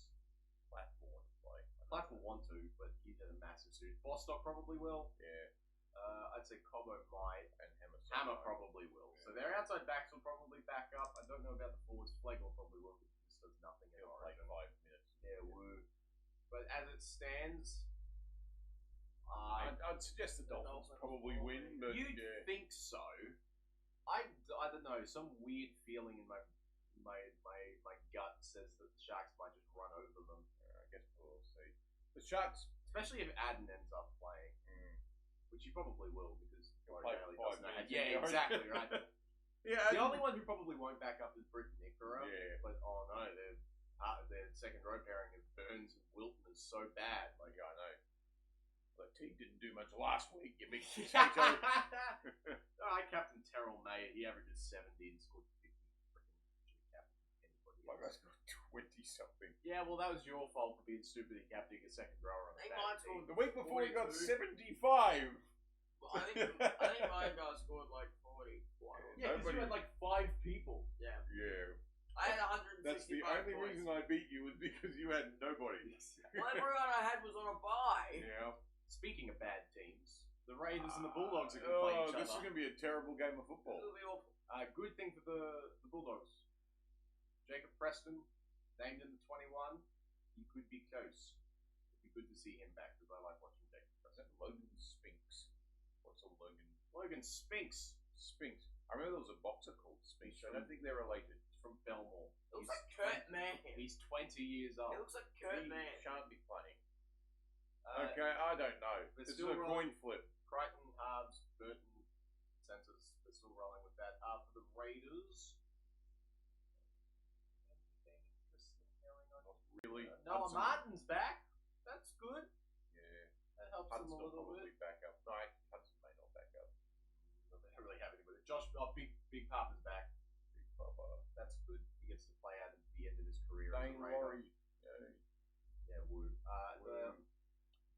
Platt will want to play. Platt will want to, but he's in a massive suit. Bostock probably will. Yeah, I'd say Cobbo might. and Hammer probably will. Yeah. So their outside backs will probably back up. I don't know about the forwards. Flegel probably will because he just does nothing in He'll play Origin. 5 minutes. Yeah, woo. But as it stands, I'd suggest the Dolphins probably win, but you'd yeah. think so. I don't know. Some weird feeling in my gut says that the Sharks might just run over them. I guess we'll see. The Sharks Especially if Adden ends up playing, which he probably will because He'll play O'Reilly for 5 doesn't know. minutes Yeah, in the exactly Origin. right. Yeah, The only one who probably won't back up is Britt Nickera. Yeah. But oh no, their second row pairing of Burns and Wilton is so bad. Like I know. The team didn't do much last week, you big potato. I captain Terrell May. He averages 70 and scored 50. My guy's got 20-something. Yeah, well, that was your fault for being stupid and captaining a second rower on I think the mine bad scored team. The week before he got 42. 75. I think my guy scored like 40. Yeah, because you had like 5 people. Yeah. Yeah. I had 165 That's the only points. reason I beat you was because you had nobody. Well, everyone I had was on a bye. Yeah. Speaking of bad teams, the Raiders and the Bulldogs are going to play each This is other. going to be a terrible game of football. It'll be awful. Good thing for the Bulldogs. Jacob Preston, named in the 21. He could be close. It'd be good to see him back because I like watching Jacob Preston. Logan Spinks. What's a Logan? Logan Spinks. Spinks. I remember there was a boxer called Spinks. I don't think they're related. He's from Belmore. It looks like Kurt Mann. He's 20 years old. It looks like Kurt He Mann. shan't be playing. Uh, Okay, I don't know. But This is still a rolling. coin flip. Crichton, Harbs, Burton, centers. They're still rolling with that. For the Raiders, anything interesting going on? Not really. Noah Hudson- Martin's back. That's good. Yeah. That helps Hudson them a will little probably bit. back up. No, Hudson may not back up. They don't really have anybody. Big Papa's back. Big Papa. That's good. He gets to play out at the end of his career. as a Dane Raider. Laurie. Yeah, woo.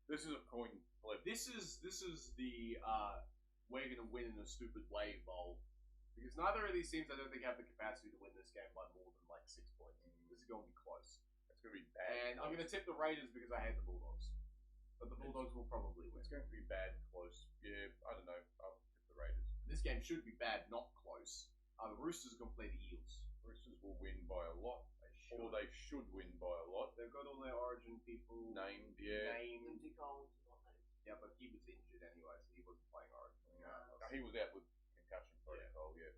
This is a coin flip. This is the we're gonna win in a stupid way bowl because neither of these teams I don't think have the capacity to win this game by more than like 6 points. This is going to be close, It's going to be bad. and I'm going to tip the Raiders because I hate the Bulldogs, but the Bulldogs will probably win. It's going to be bad close. Yeah, I don't know. I'll tip the Raiders. This game should be bad, not close. The Roosters are going to play the Eels. Roosters will win by a lot. Or they should win by a lot. They've got all their Origin people Named, yeah. named. Lindsay Collins is not named. Yeah, but he was injured anyway, so he wasn't playing Origin. He was out with concussion protocol, yeah.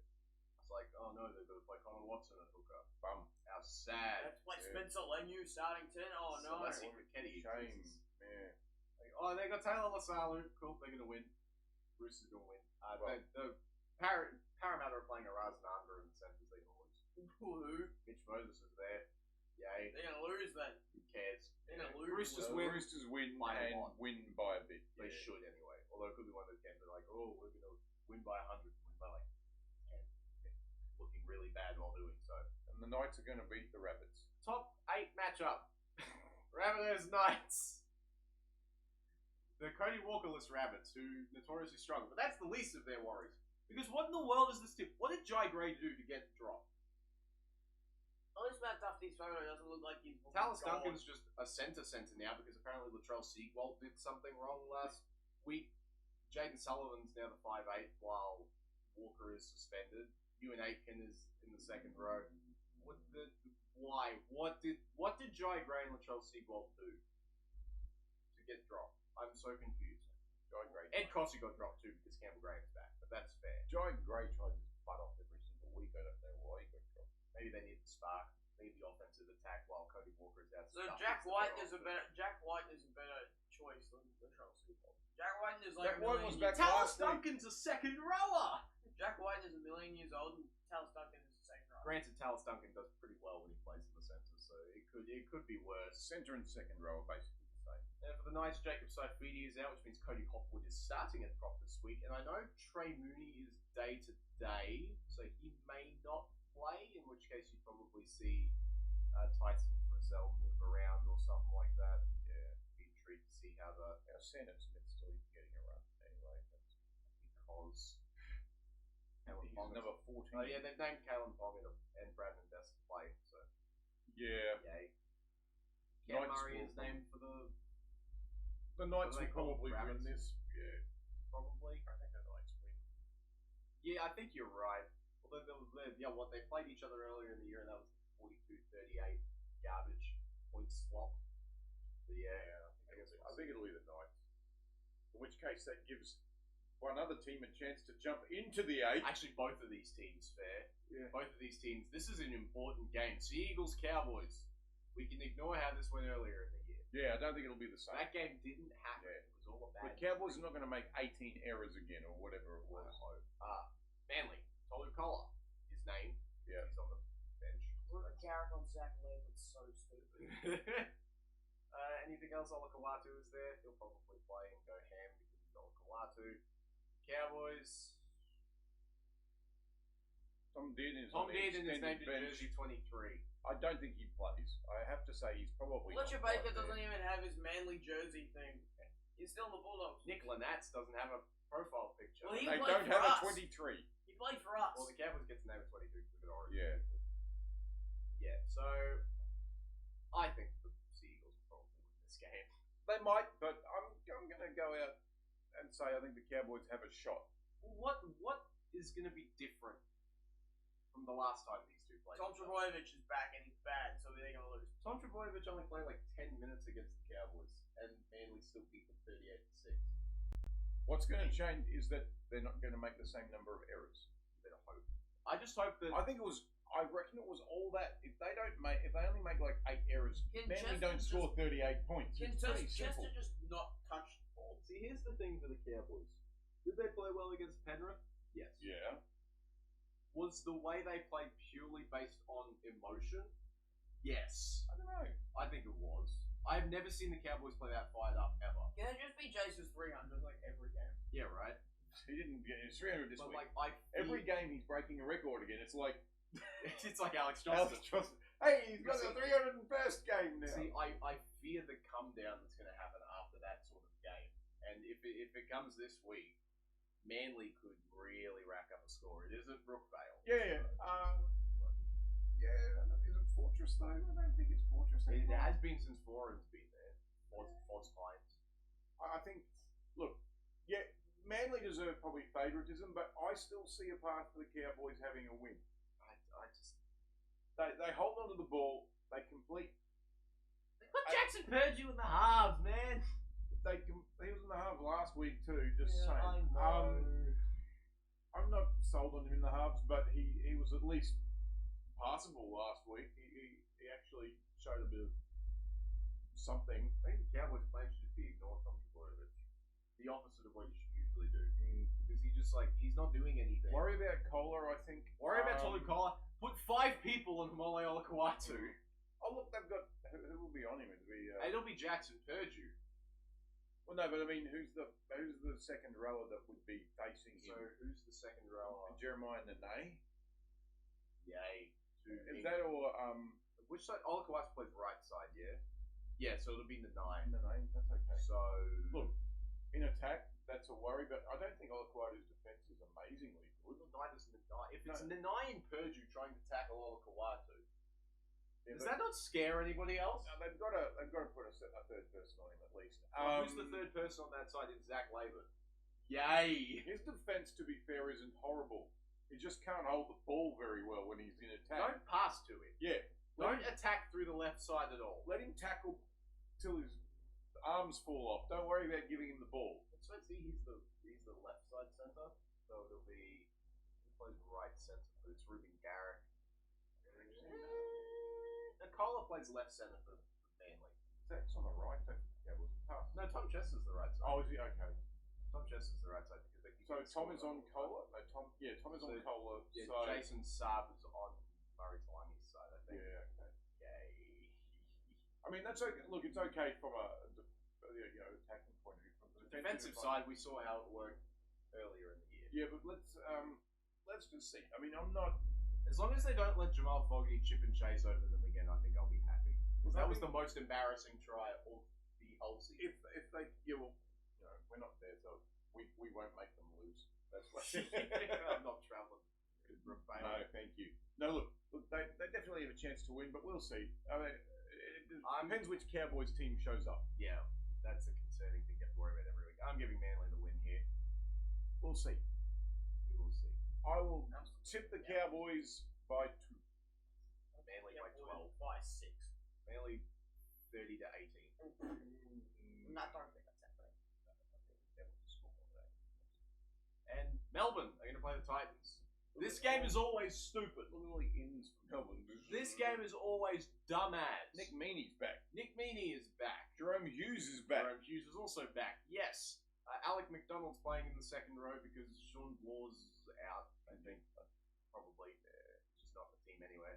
It's like, oh no, they've got to play Connor Watson at hooker. Bum. How They sad. have to play Yeah. Spencer Leniu starting 10. Oh no. Celeste McKenny. Shame. Jesus. Yeah. Like, oh, they got Taylor Lasalu. Cool, they're going to win. Roosters going to win. Well. The Parramatta are playing a Razan under in the centres. They're going to lose. Who? Mitch Moses is there. Yay. They're gonna lose then. Who cares? They're gonna lose. Roosters The win. Roosters win by a and lot. win by a bit. They yeah. should anyway. Although it could be one of those games that are like, oh, we're going to win by 100, win by like 10. Looking really bad while doing so. And the Knights are going to beat the Rabbits. Top 8 matchup. Rabbitohs Knights. The Cody Walker-less Rabbits, who notoriously struggle. But that's the least of their worries. Because what in the world is this team? What did Jai Gray do to get dropped? At least Matt Duffy's photo doesn't look like he's. Tallis gone. Duncan's just a centre now because apparently Latrell Seagwalt did something wrong last week. Jaden Sullivan's now the 5'8", while Walker is suspended. Ewan Aitken is in the second row. Why? What did Jai Gray and Latrell Seagwalt do to get dropped? I'm so confused. Jai Gray. Ed Cossey got dropped too because Campbell Graham's back, but that's fair. Jai Gray tries his butt off every single week. I don't know why he got dropped. Maybe they need the spark, maybe the offensive attack while Cody Walker is out. So Jack White is a better choice than Latrell Seagwalt. Jack White is like Jack White was back Tallis last week. Duncan's a second rower. Jack White is 1,000,000 years old and Tallis Duncan is the second row. Granted, Tallis Duncan does pretty well when he plays in the centre, so it could be worse. Centre and second row are basically the same. And for the Knights, Jacob Saifidi is out, which means Cody Hopwood is starting at prop this week. And I know Trey Mooney is day to day, so he may not play, in which case you'd probably see Tyson Frizzell move around or something like that. Yeah, be intrigued to see how the Now, Sandon Smith's still getting a run anyway. That's because he's number 14. Oh yeah, they've named Kalen Pong and Brandon Best to play, so Yeah. yay. Cam Knights Murray will is named for the The Knights What do they will call probably win Rabbits? this. Yeah. probably. I think the Knights win. Yeah, I think you're right. Although they played each other earlier in the year, and that was 42-38 garbage point slop. But yeah, I think it'll be the Knights. In which case, that gives one other team a chance to jump into the 8. actually both of these teams fair. Yeah. Both of these teams. This is an important game. Sea Eagles Cowboys. We can ignore how this went earlier in the year. Yeah, I don't think it'll be the same. That game didn't happen. Yeah. It was all a The bad. Cowboys are not going to make 18 errors again, or whatever it was. Manly. Tolu Collar. His name. Yeah. He's on the bench. Look at Carrick on Zach Lamb, it's so stupid. And anything else? Olakau'atu is there. He'll probably play and go ham because he's Olakau'atu. Cowboys. Tom Dearden is Tom on the Dearden is extended named in bench. jersey 23. I don't think he plays. I have to say he's probably Fletcher not Baker quite doesn't there. even have his Manly jersey thing. He's still in the Bulldogs. Nick Lanatz doesn't have a profile picture. Well, he They played don't for have us. a 23. He played for us. Well, the Cowboys get to name a 22 because they've got Origin. Yeah. Yeah, so I think the Seagulls will probably win this game. They might, but I'm going to go out and say I think the Cowboys have a shot. What is going to be different from the last time these two played? Tom Trbojevic is back and he's bad, so they're going to lose. Tom Trbojevic only played like 10 minutes against the Cowboys, and Manly still beat them 38-6. What's going to change is that they're not going to make the same number of errors. Better hope. I just hope that I reckon it was all that. If they only make like 8 errors, Can Manly Chester don't score 38 points. Can It's pretty Chester simple. just not touch the ball? See, here's the thing for the Cowboys. Did they play well against Penrith? Yes. Yeah. Was the way they played purely based on emotion? Yes. I don't know. I think it was. I've never seen the Cowboys play that fired up ever. Can it just be Jason's 300 like every game? Yeah, right. He didn't get his 300 this But week. like, Every game he's breaking a record again. It's like it's like Alex Johnson. Alex Johnson. Hey, he's got See- a 301st game now. See, I fear the come down that's going to happen after that sort of game. And if it comes this week, Manly could really rack up a score. It is at Brookvale. Yeah. Yeah. Is it Fortress though? I don't think it's Fortress It anymore. has been since Foran's been there. Foz Pines. I think. Look, yeah, Manly deserve probably favouritism, but I still see a path for the Cowboys having a win. I just... They hold on to the ball. They complete. They put Jackson Purdue in the halves, man. He was in the half last week too. Just Yeah, saying. I know. I'm not sold on him in the halves, but he was at least passable last week. He actually showed a bit of something. I think the Cowboys' plan should just be ignore Tom Trbojevic. The opposite of what you should usually do. Because he's not doing anything. Worry about Kohler, I think. Worry about Tolu Collar. Put 5 people on Mole Olakau'atu. Oh look, they've got who will be on him? It'll be Jackson Purdue. Well, no, but I mean, who's the second rower that would be facing So him? who's the second rower? Jeremiah Nene. Yay. Is that or Which side? Olakau'atu plays right side, yeah? Yeah, so it'll be in the 9. Nene? That's okay. So Look, in attack, that's a worry, but I don't think Olakau'atu's defense is amazingly good. neither is Nanai. If it's No. Nanai and Purdue trying to tackle Olakau'atu, Yeah, does that not scare anybody else? No, they've got to put a third person on him at least. Who's the third person on that side? It's Zach Laban. Yay! His defense, to be fair, isn't horrible. He just can't hold the ball very well when he's in attack. Don't pass to him. Yeah. Don't attack through the left side at all. Let him tackle till his arms fall off. Don't worry about giving him the ball. So let's see, he's the left side centre. So it'll be he plays right centre, but it's Ruben Garrick. Nicola plays left centre for Manly. That's on the right. Yeah, was the pass. No, Tom Chester's the right side. Oh, is he? Okay. Tom Chester's the right side because they keep So getting Tom scored is on the Kohler? No, Tom is So, on Kohler. Yeah, So, Jason Saab is on Murray Talangi's side, I think. yeah, okay. Yay. I mean, that's okay. Look, it's okay from a attacking point of view. From the Defensive side, we saw how it worked earlier in the year. Yeah, but let's just see. I mean, I'm not. As long as they don't let Jamal Fogarty chip and chase over them again, I think I'll be happy. Because that was the most embarrassing try of the whole season. If they, we're not there, so we won't make them lose. That's why. I'm not travelling to Brookvale. No, thank you. No, look, they definitely have a chance to win, but we'll see. I mean, it depends which Cowboys team shows up. Yeah, that's a concerning thing you have to worry about every week. I'm giving Manly the win here. We'll see. We will see. I will tip the Cowboys by 2. Manly by 12. By 6. Manly 30 to 18. I don't think that's happening. And Melbourne are going to play the Titans. This game is always stupid. Literally ends for Melbourne. This game is always dumbass. Nick Meaney's back. Nick Meaney is back. Jerome Hughes is back. Jerome Hughes is also back. Yes. Alec McDonald's playing in the second row because Sean Law's out, I think. Probably. Just not the team anyway.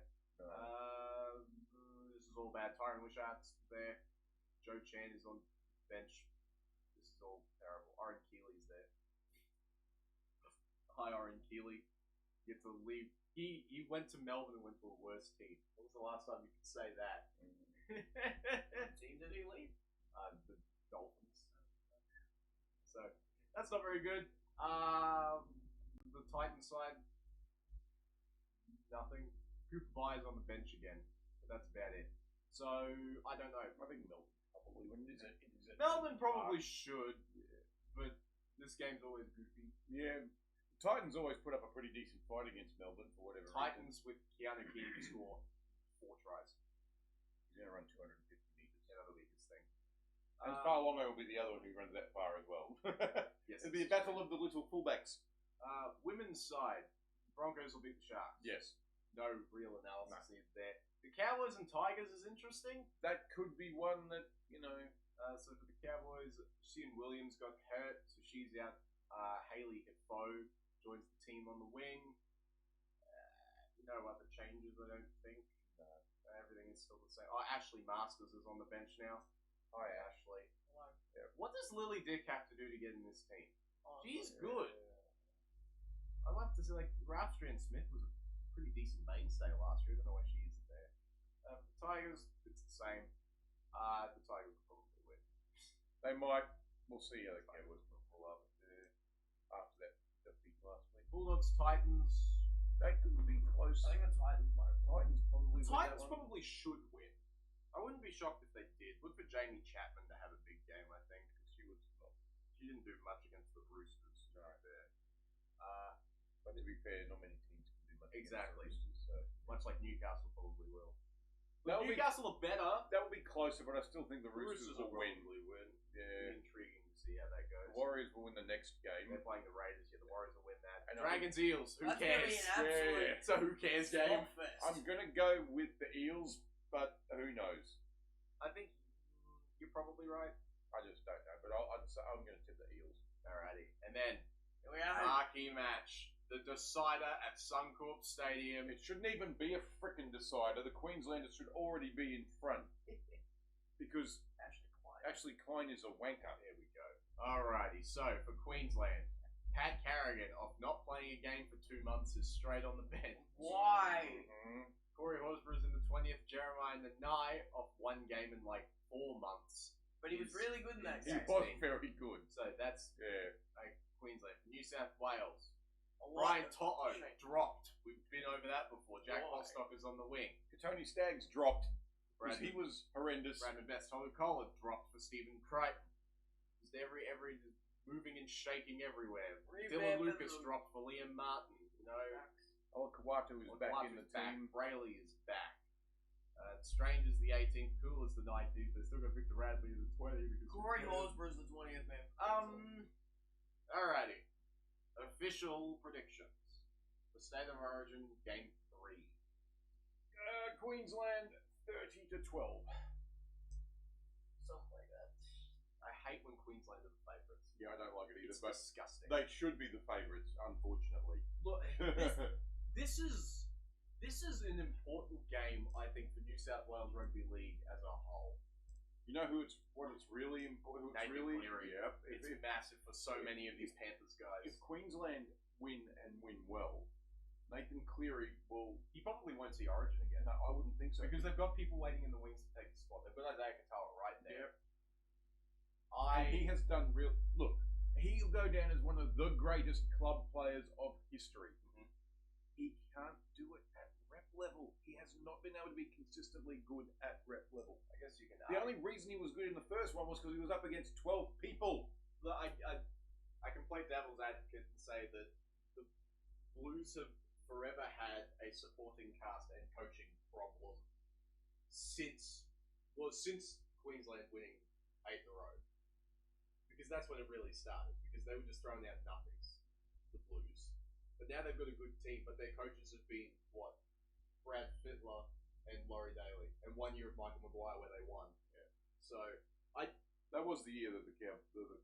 This is all bad. Tyron Wishart's there. Joe Chan is on bench. This is all terrible. Oren Keeley's there. Hi, Oren Keeley. You have to leave. He went to Melbourne and went to a worse team. When was the last time you could say that? What team did he leave? The Dolphins. So that's not very good. The Titans side, nothing. Cooper Byers on the bench again, but that's about it. So I don't know. I think Melbourne probably wouldn't. Is it? Melbourne probably should, but this game's always goofy. Yeah. Titans always put up a pretty decent fight against Melbourne for whatever Titans with Keanu King score 4 tries. He's going to run 250 meters. Yeah, that'll be his thing. And Farlongo will be the other one who runs that far as well. Yes, It'll be a battle of the little fullbacks. Women's side, Broncos will beat the Sharks. Yes. No real analysis needed there. The Cowboys and Tigers is interesting. That could be one that, you know... So for the Cowboys, Sian Williams got hurt, so she's out. Hayley Hifo joins the team on the wing. No other changes, I don't think. Everything is still the same. Oh, Ashley Masters is on the bench now. Hi, Ashley. Hello. Yeah. What does Lily Dick have to do to get in this team? Oh, She's good. I love to say, like, Rafstran Smith was a pretty decent mainstay last year. I don't know why she isn't there. The Tigers, it's the same. The Tigers will probably win. They might. We'll see how the Cowboys pull up after that defeat last week. Bulldogs, Titans. They could be close. I think the Titans might. Titans probably. The Titans probably should win. I wouldn't be shocked if they did. Look for Jamie Chapman to have a big game, I think, because she didn't do much against the Roosters. Right there. But to be fair, not many teams can do much. Exactly. Against the Roosters, so. Much like Newcastle probably will. That'll Newcastle are better. That will be closer, but I still think the Roosters will win. Probably win. Yeah. Intriguing to see how that goes. The Warriors will win the next game. They're playing the Raiders. Yeah, the Warriors will win that. And Dragons, Eels. Who That's gonna cares? be an absolute Yeah. So who cares game? slugfest. I'm gonna go with the Eels, but who knows? I think you're probably right. I just don't know, but I'm going to tip the Eels. Alrighty. And then, Here we are. marquee match. The decider at Suncorp Stadium. It shouldn't even be a frickin' decider. The Queenslanders should already be in front. Because Ashley Klein is a wanker. There we go. Alrighty. So, for Queensland, Pat Carrigan, of not playing a game for 2 months, is straight on the bench. Why? Mm-hmm. Corey Horsburgh's in the 20th. Jeremiah Nanai, off 1 game in like 4 months. But he was really good in that He game. was very good. So, that's Yeah. Queensland. New South Wales. A lot Brian of- Toto Shame. dropped. We've been over that before. Jack Why? Bostock is on the wing. Tony Staggs dropped. Because Brandon, he was horrendous. Brandon Best Collard dropped for Stephen Crichton. Just every moving and shaking everywhere. Dylan Revamping Lucas them. dropped for Liam Martin. You know, Kawatu is back in the Watson's back. team. Brayley is back. Strange is the 18th, Cool is the 19th. They still got Victor Radley as the 20th. Because Corey Horsburgh's the 20th man. Alrighty. Official predictions. The State of Origin, Game 3. Queensland 30-12. Something like that. I hate when Queensland are the favourites. Yeah, I don't like it either, It's but disgusting. they should be the favourites, unfortunately. Look, this is an important game, I think, for New South Wales Rugby League as a whole. You know what it's really important? Nathan Cleary. Yep. It's massive for so many of these Panthers guys. If Queensland win and win well, Nathan Cleary will. He probably won't see Origin again. No, I wouldn't think so. Because they've got people waiting in the wings to take the spot. They've got Isaiah Katoa right there. Yep. And he has done real. Look, he'll go down as one of the greatest club players of history. Mhm. He can't do it at rep level. He has not been able to be consistently good at rep level. I guess you can. The only reason he was good in the first one was because he was up against 12 people. Look, I can play devil's advocate and say that the Blues have forever had a supporting cast and coaching problem since Queensland winning 8 in a row. Because that's when it really started. Because they were just throwing out nothings, the Blues. But now they've got a good team, but their coaches have been, what? Brad Fittler and Laurie Daly. And 1 year of Michael Maguire where they won. Yeah. So, That was the year that the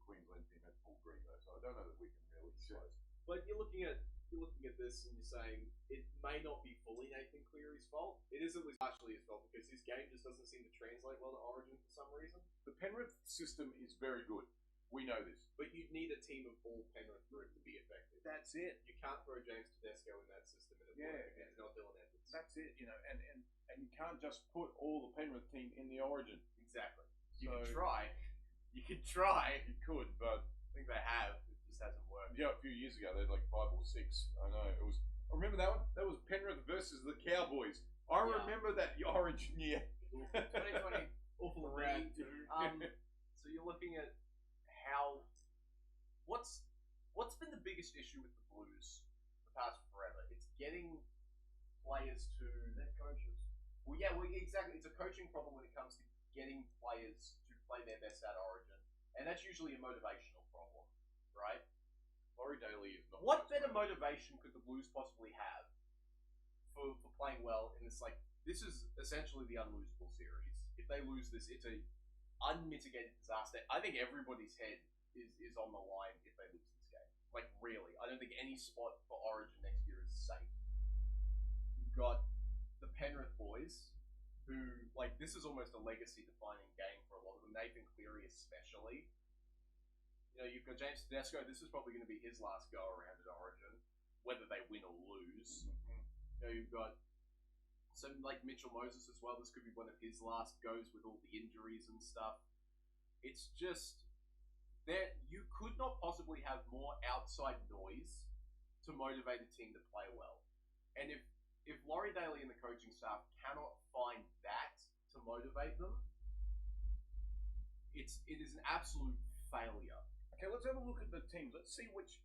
Queensland team had full green though, so I don't know that we can really say. but you're looking at you're looking at this and you're saying it may not be fully Nathan Cleary's fault. It is at least partially his fault because his game just doesn't seem to translate well to Origin for some reason. The Penrith system is very good. We know this. But you'd need a team of all Penrith for it to be effective. That's it. You can't throw James Tedesco in that system and it work because he's not Dylan Edwards. That's it. And you can't just put all the Penrith team in the Origin. Exactly. You So- could try. You could try. You could, but I think they have. It just hasn't worked. yeah, a few years ago they had like 5 or 6. I know it was. I remember that one. That was Penrith versus the Cowboys. I Yeah. remember that Origin year. 2020, Awful for rant. me. So you're looking at how what's been the biggest issue with the Blues the past forever? It's getting players to Their coaches. well, exactly. It's a coaching problem when it comes to getting players to play their best at Origin, and that's usually a motivational problem, right? Laurie Daly is not. What the most better motivation could the Blues possibly have for playing well in this? Like, this is essentially the unlosable series. If they lose this, it's a unmitigated disaster. I think everybody's head is on the line if they lose this game. Like, really, I don't think any spot for Origin next year is safe. You've got the Penrith boys, who, like, this is almost a legacy-defining game for a lot of them. Nathan Cleary especially. You know, you've got James Tedesco. This is probably going to be his last go around at Origin, whether they win or lose. You know, you've got some like Mitchell Moses as well. This could be one of his last goes with all the injuries and stuff. It's just there. You could not possibly have more outside noise to motivate a team to play well. And if Laurie Daly and the coaching staff cannot find that to motivate them, it is an absolute failure. Okay, let's have a look at the teams. Let's see which.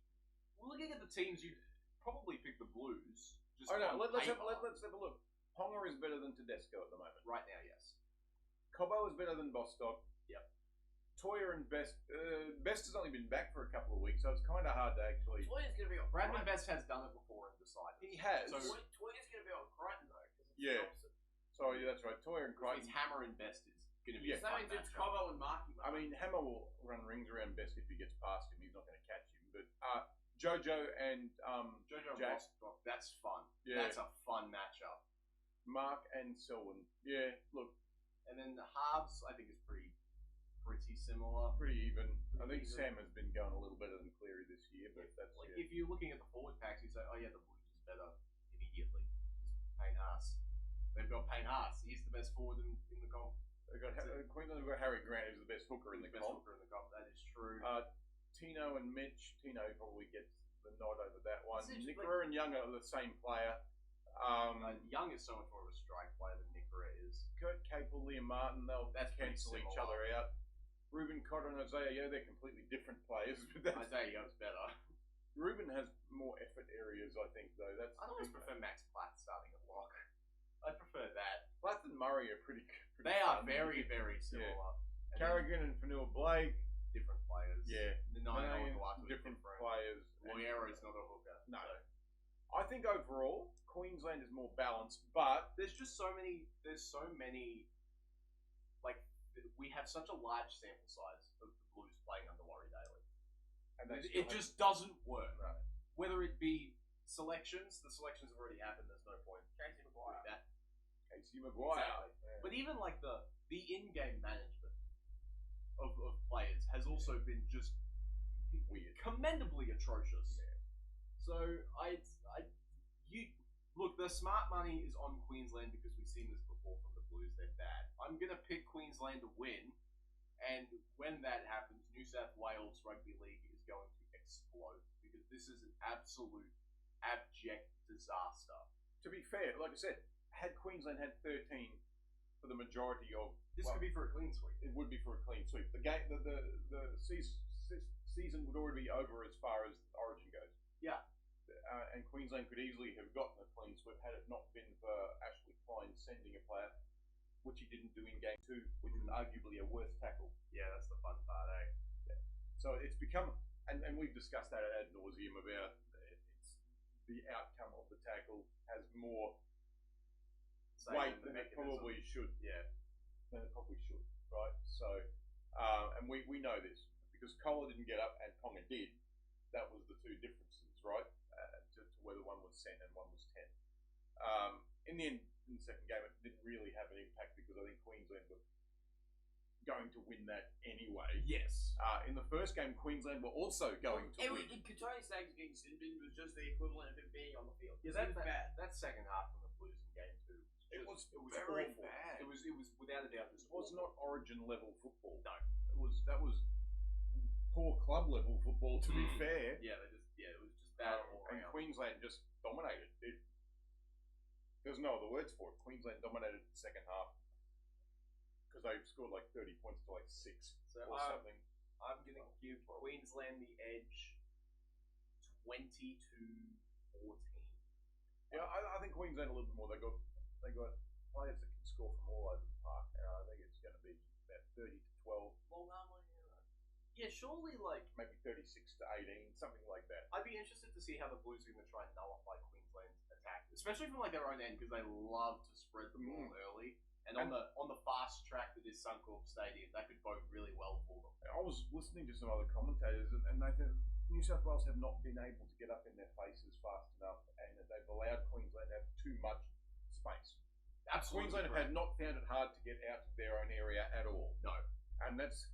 Looking at the teams, you'd probably pick the Blues. Just Oh no, on let's have paper. let's have a look. Ponga is better than Tedesco at the moment. Right now, yes. Cobbo is better than Bostock. Yep. Toya and Best. Best has only been back for a couple of weeks, so it's kind of hard to actually. Toya's going to be on Bradman Crichton. Best has done it before and decided. He has. So Toya's going to be on Crichton, though. 'Cause it's Yeah. the opposite. Sorry, that's right. Toya and which means Crichton. Hammer and Best is going to be Yeah. a So that fun means it's matchup. Cobbo and Marky. I mean, Hammer will run rings around Best if he gets past him. He's not going to catch him. But Jojo and Jojo Jack. Bostock, that's fun. Yeah. That's a fun matchup. Mark and Selwyn. Yeah, look, And then the halves, I think, is pretty similar. pretty even. I think Pretty even. Sam has been going a little better than Cleary this year, but that's Like, yeah. if you're looking at the forward packs, you say, oh yeah, the Blues is better immediately. Just Payne Haas. They've got Payne Haas. He's the best forward in the comp. They've got Queensland have got Harry Grant, who's the best hooker in the best comp. hooker in the comp. That is true. Tino and Mitch. Tino probably gets the nod over that one. It's interesting. Nickera and Young are the same player. Young is so much more of a strike player than Nickera is. Kurt Capel, Liam Martin, they'll That's pretty cancel each similar. other out. Ruben Cotter and Isaiah Yo, they're completely different players. But that's, Isaiah Yo's better. Ruben has more effort areas, I think, though. That's I'd always prefer Max Platt starting at lock. I'd prefer that. Platt and Murray are pretty They are fun. very, very similar. And then Carrigan and Fanua Blake, different players. yeah. The nine Mayan, Owaatu is different different. players. Loiero's not a hooker. No. So. I think overall, Queensland is more balanced, but There's so many, like, we have such a large sample size of the Blues playing under Laurie Daly. and they It still just doesn't work. No. Whether it be selections, the selections have already happened, there's no point Casey doing McGuire. that. have Casey Maguire. Exactly. Yeah. But even like the in-game management of players has also been just Weird. commendably atrocious. Yeah. So you look, the smart money is on Queensland because we've seen this before from the Blues. They're bad. I'm gonna pick Queensland to win, and when that happens, New South Wales Rugby League is going to explode because this is an absolute abject disaster. To be fair, like I said, had Queensland had 13 for the majority of This could be for a clean sweep. it would be for a clean sweep. The game, the season would already be over as far as Origin goes. Yeah. And Queensland could easily have gotten a clean sweep had it not been for Ashley Klein sending a player, which he didn't do in game 2, which was arguably a worse tackle. Yeah, that's the fun part, eh? So it's become, and we've discussed that ad nauseum about it's the outcome of the tackle has more Same weight in the than it mechanism. probably should. Yeah. Than it probably should, right? So, and we know this because Kohler didn't get up and Ponga did. That was the two differences, right? To whether one was cent and one was 10. In the end, in the second game, it didn't really have an impact because I think Queensland were going to win that anyway. Yes. In the first game, Queensland were also going to win. Katoni Staggs against Sinbin was just the equivalent of him being on the field. Yeah, It was bad. that second half from the Blues in game 2. It was very awful. bad. It was without a doubt. It was not Origin level football. No. That was poor club level football. To be fair, Yeah, it was just bad all and around. Queensland just dominated. There's no other words for it. Queensland dominated the second half because they scored like 30 points to like 6 So or something. I'm going to give Queensland the edge 20 to 14. Yeah, I think Queensland a little bit more. They got players that can score from all over the park. I think it's going to be about 30 to 12, Long arm on you. Yeah, surely, like, maybe 36 to 18, something like that. I'd be interested to see how the Blues are going to try and nullify Queensland's attack, especially from like their own end, because they love to spread the ball early. And on the fast track that is Suncorp Stadium, that could bode really well for them. I was listening to some other commentators, and they said New South Wales have not been able to get up in their faces fast enough, and that they've allowed Queensland to have too much space. Absolutely, Queensland have not found it hard to get out of their own area at all. No, and that's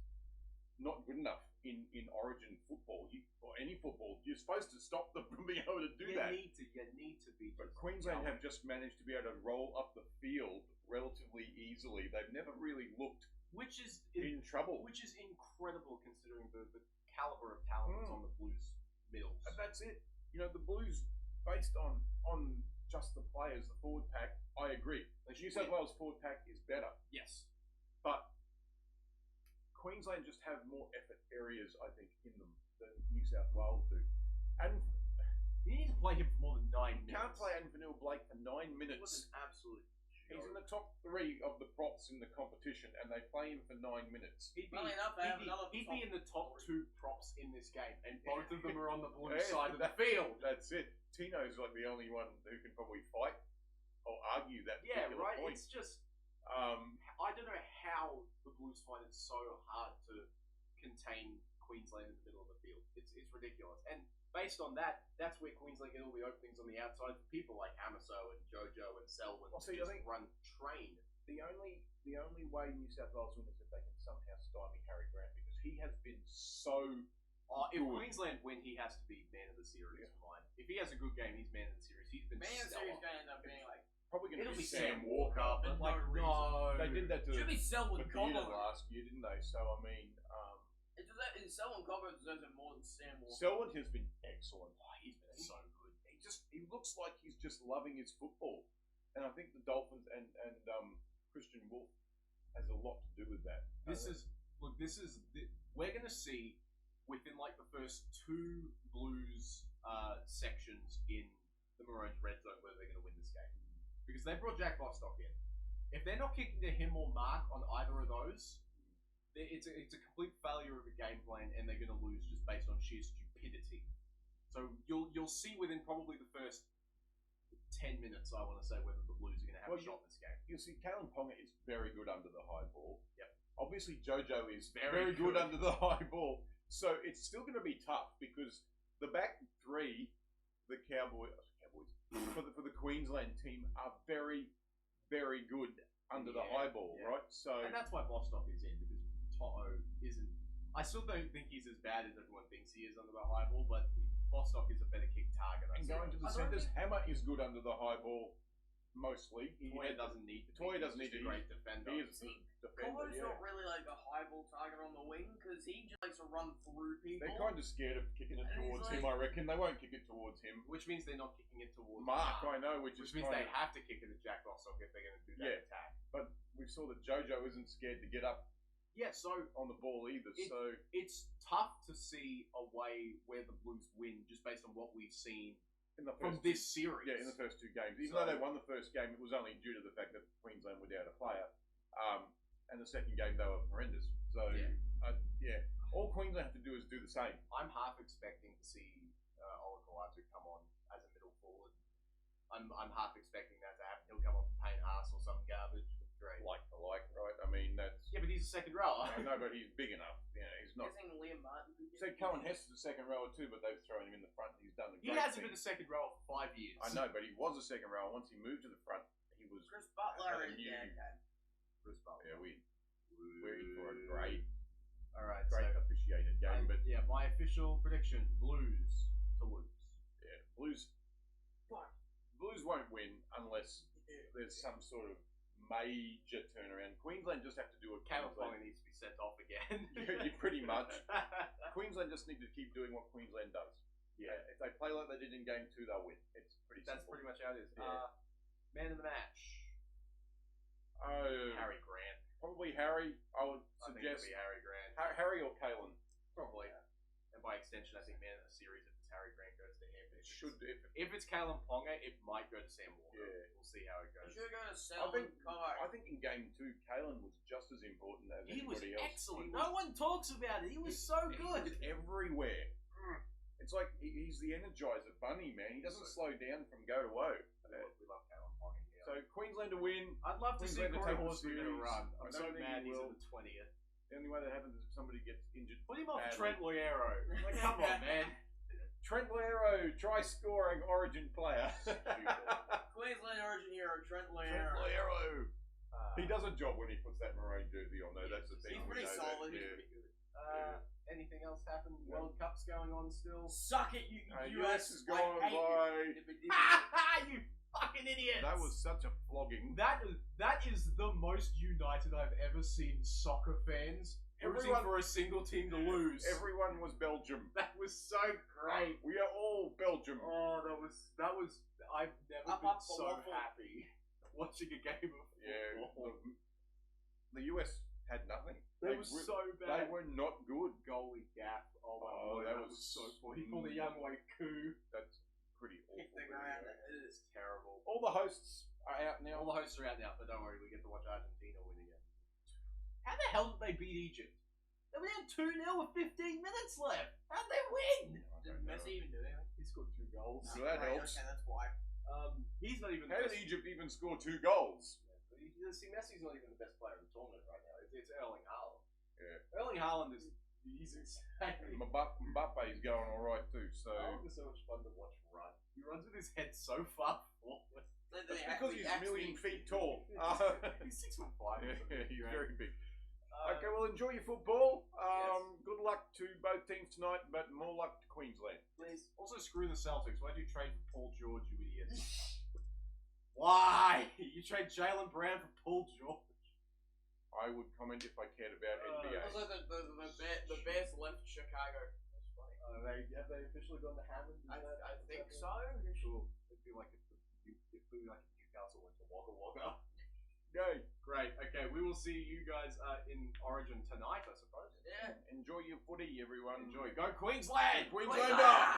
not good enough in Origin football or any football. You're supposed to stop them from being able to do that. You need to be. But Queensland have just managed to be able to roll up the field relatively easily. They've never really looked which is in trouble. Which is incredible considering the caliber of talent that's on the Blues middles. And that's it. You know, the Blues, based on just the players, the forward pack, I agree. The New South Wales forward pack is better. Yes. But Queensland just have more effort areas, I think, in them than New South Wales do. And you need to play him for more than 9 minutes. Can't play Anthony Blake for 9 It was minutes. an absolute joke. He's in the top 3 of the props in the competition, and they play him for 9 minutes. He'd be, Funnily enough, they have another he'd top be in the top 2 props in this game, and both of them are on the blue Yeah, side of the field. That's it. Tino's like the only one who can probably fight or argue that Yeah, particular right. point. It's just Um, I don't know how the Blues find it so hard to contain Queensland in the middle of the field. It's ridiculous. And based on that, that's where Queensland get all the openings on the outside for people like Hamiso and Jojo and Selwyn Well, see, to I just think- run train. the only way New South Wales win is if they can somehow stymie Harry Grant, because he has been so If good. Queensland win, he has to be man of the series for mine. If he has a good game, he's man of the series. He's been Man of the stellar. series going to end up being like, probably going It'll to be be Sam Sam Walker, Walker. but no like reason. no, They did that to should be Selwyn Medina Cobbo. last year, didn't they? So I mean, Selwyn Cobbo deserves it more than Sam Walker. Selwyn has been excellent. Oh, he's been so good. He looks like he's just loving his football, and I think the Dolphins and Christian Wolf has a lot to do with that. We're gonna see within like the first 2 Blues sections in the Maroons red zone whether they're gonna win this game, because they brought Jack Bostock in. If they're not kicking to him or Mark on either of those, it's a complete failure of a game plan, and they're going to lose just based on sheer stupidity. So you'll see within probably the first 10 minutes, I want to say, whether the Blues are going to have a shot in this game. You see, Kalen Ponga is very good under the high ball. Yep. Obviously, Jojo is Very very good good. under the high ball. So it's still going to be tough because the back 3, the Cowboys for the Queensland team are very, very good under the Yeah, high ball, yeah. right? So And that's why Bostock is in, because Toto isn't. I still don't think he's as bad as everyone thinks he is under the high ball, but Bostock is a better kick target. and going to the I don't centres, think- Hammer is good under the high ball, mostly. Toya doesn't need to. Toya be. doesn't He's need just to. a great defender. He is a See, defender, Cobbo's yeah. not really like a high ball target on the wing because he just likes to run through people. They're kind of scared of kicking it And he's towards like- him, I reckon. They won't kick it towards him. Which means they're not kicking it towards Mark, I know, which Which is means kind they of, have to kick it at Jack Bostock if they're going to do that Yeah. attack. but we saw that Jojo isn't scared to get up Yeah, so on the ball either. So it's tough to see a way where the Blues win just based on what we've seen in the from first, this series. in the first 2 games, even So- though they won the first game, it was only due to the fact that Queensland were down a player, and the second game they were horrendous. So all Queensland have to do is do the same. I'm half expecting to see Olakau'atu come on as a middle forward. I'm half expecting that to happen. He'll come off Payne Haas or some garbage. Great. like for like, right? I mean, that's. Yeah, but he's a second rower. I know, but he's big enough. You know, he's not. Guessing Liam Martin could So get Cohen Hess is a second rower too, but they've thrown him in the front. And he's done the He great hasn't thing. been a second rower for 5 years. I know, but he was a second rower. Once he moved to the front, he was. Chris Butler and new. Chris Butler. Yeah, we're in for a great Alright, officiated game, but yeah, my official prediction: Blues to lose. yeah, Blues won't win unless there's some sort of major turnaround. Queensland just have to do a Caleb Ponga needs to be sent off again. You pretty much. Queensland just need to keep doing what Queensland does. Yeah, If they play like they did in Game 2, they'll win. It's pretty that's simple. pretty much how it is. Yeah. Man of the match: Oh, Harry Grant. probably Harry. I would I think it'll suggest be Harry Grant. Harry or Kalen. Probably. And by extension, I think man of the series, if it's Harry Grant, goes to him. It should. If it's Callum Ponga, it might go to Sam Walker. Yeah. We'll see how it goes. Should go to I Sal think. and Kai. I think in Game 2, Kalen was just as important as He was anybody else. excellent. He No one talks about it. He was so He good. was everywhere. It's like he's the Energizer Bunny, man. He doesn't slow down from go to woe. We love Callum Ponga here. So Queensland to win. I'd love to see Queensland to Corey take the Horsburgh in a series. run. I I'm don't so think mad he he's will. in the 20th. The only way that happens is if somebody gets injured. Put him off badly. Trent Loiero. Like, come on, man. Trent Loiero, try scoring Origin player. Queensland Origin hero Trent Trent Loiero. Loiero. He does a job when he puts that maroon jersey on, though. That's the thing. He's we pretty know solid. that, He's yeah. pretty good. Anything else happen? Yeah. World Cup's going on still. Suck it, you US is I going hate by. You fucking idiots! That was such a flogging. That is the most united I've ever seen soccer fans rooting Everyone- for a single team to lose. Everyone was Belgium. That was so great. We are all Belgium. Oh, that was. I've never Up, been up, so falafel. happy watching a game of Yeah, football. the US had nothing. That was so They bad. were not good. Goalie Gaff. Oh my Oh, god, that that was was so poor. He pulled a young way coup. That's pretty awful. Kick the really. ground. It is terrible. All the hosts are out now. All the hosts are out now, but don't worry, we get to watch Argentina win again. How the hell did they beat Egypt? They were down 2-0 with 15 minutes left. How'd they win? I Did don't know. Messi even do anything? He scored 2 goals. So that Right, helps. Okay, that's why. He's not even. How the did best. Egypt even score 2 goals? See, Messi's not even the best player in the tournament right now. It's Erling Haaland. Yeah. Erling Haaland he's insane. Mbappe's going all right too. So Haaland is so much fun to watch run. He runs with his head so far forward. that's because he's a million feet tall. He's 6'5". Yeah, he's very big. Uh, Okay, well, enjoy your football. Yes. Good luck to both teams tonight, but more luck to Queensland. Please. Also, screw the Celtics. Why'd you trade for Paul George, you idiots? Why? You trade Jalen Brown for Paul George. I would comment if I cared about NBA. Also, the Bears left Chicago. That's funny. Have they officially gone to Hammond? I think so. Cool. It'd be like if Newcastle went to Wagga Wagga. Yay. Great. Okay, we will see you guys in Origin tonight, I suppose. Yeah. Enjoy your footy, everyone. Enjoy. Go Queensland! Queenslander!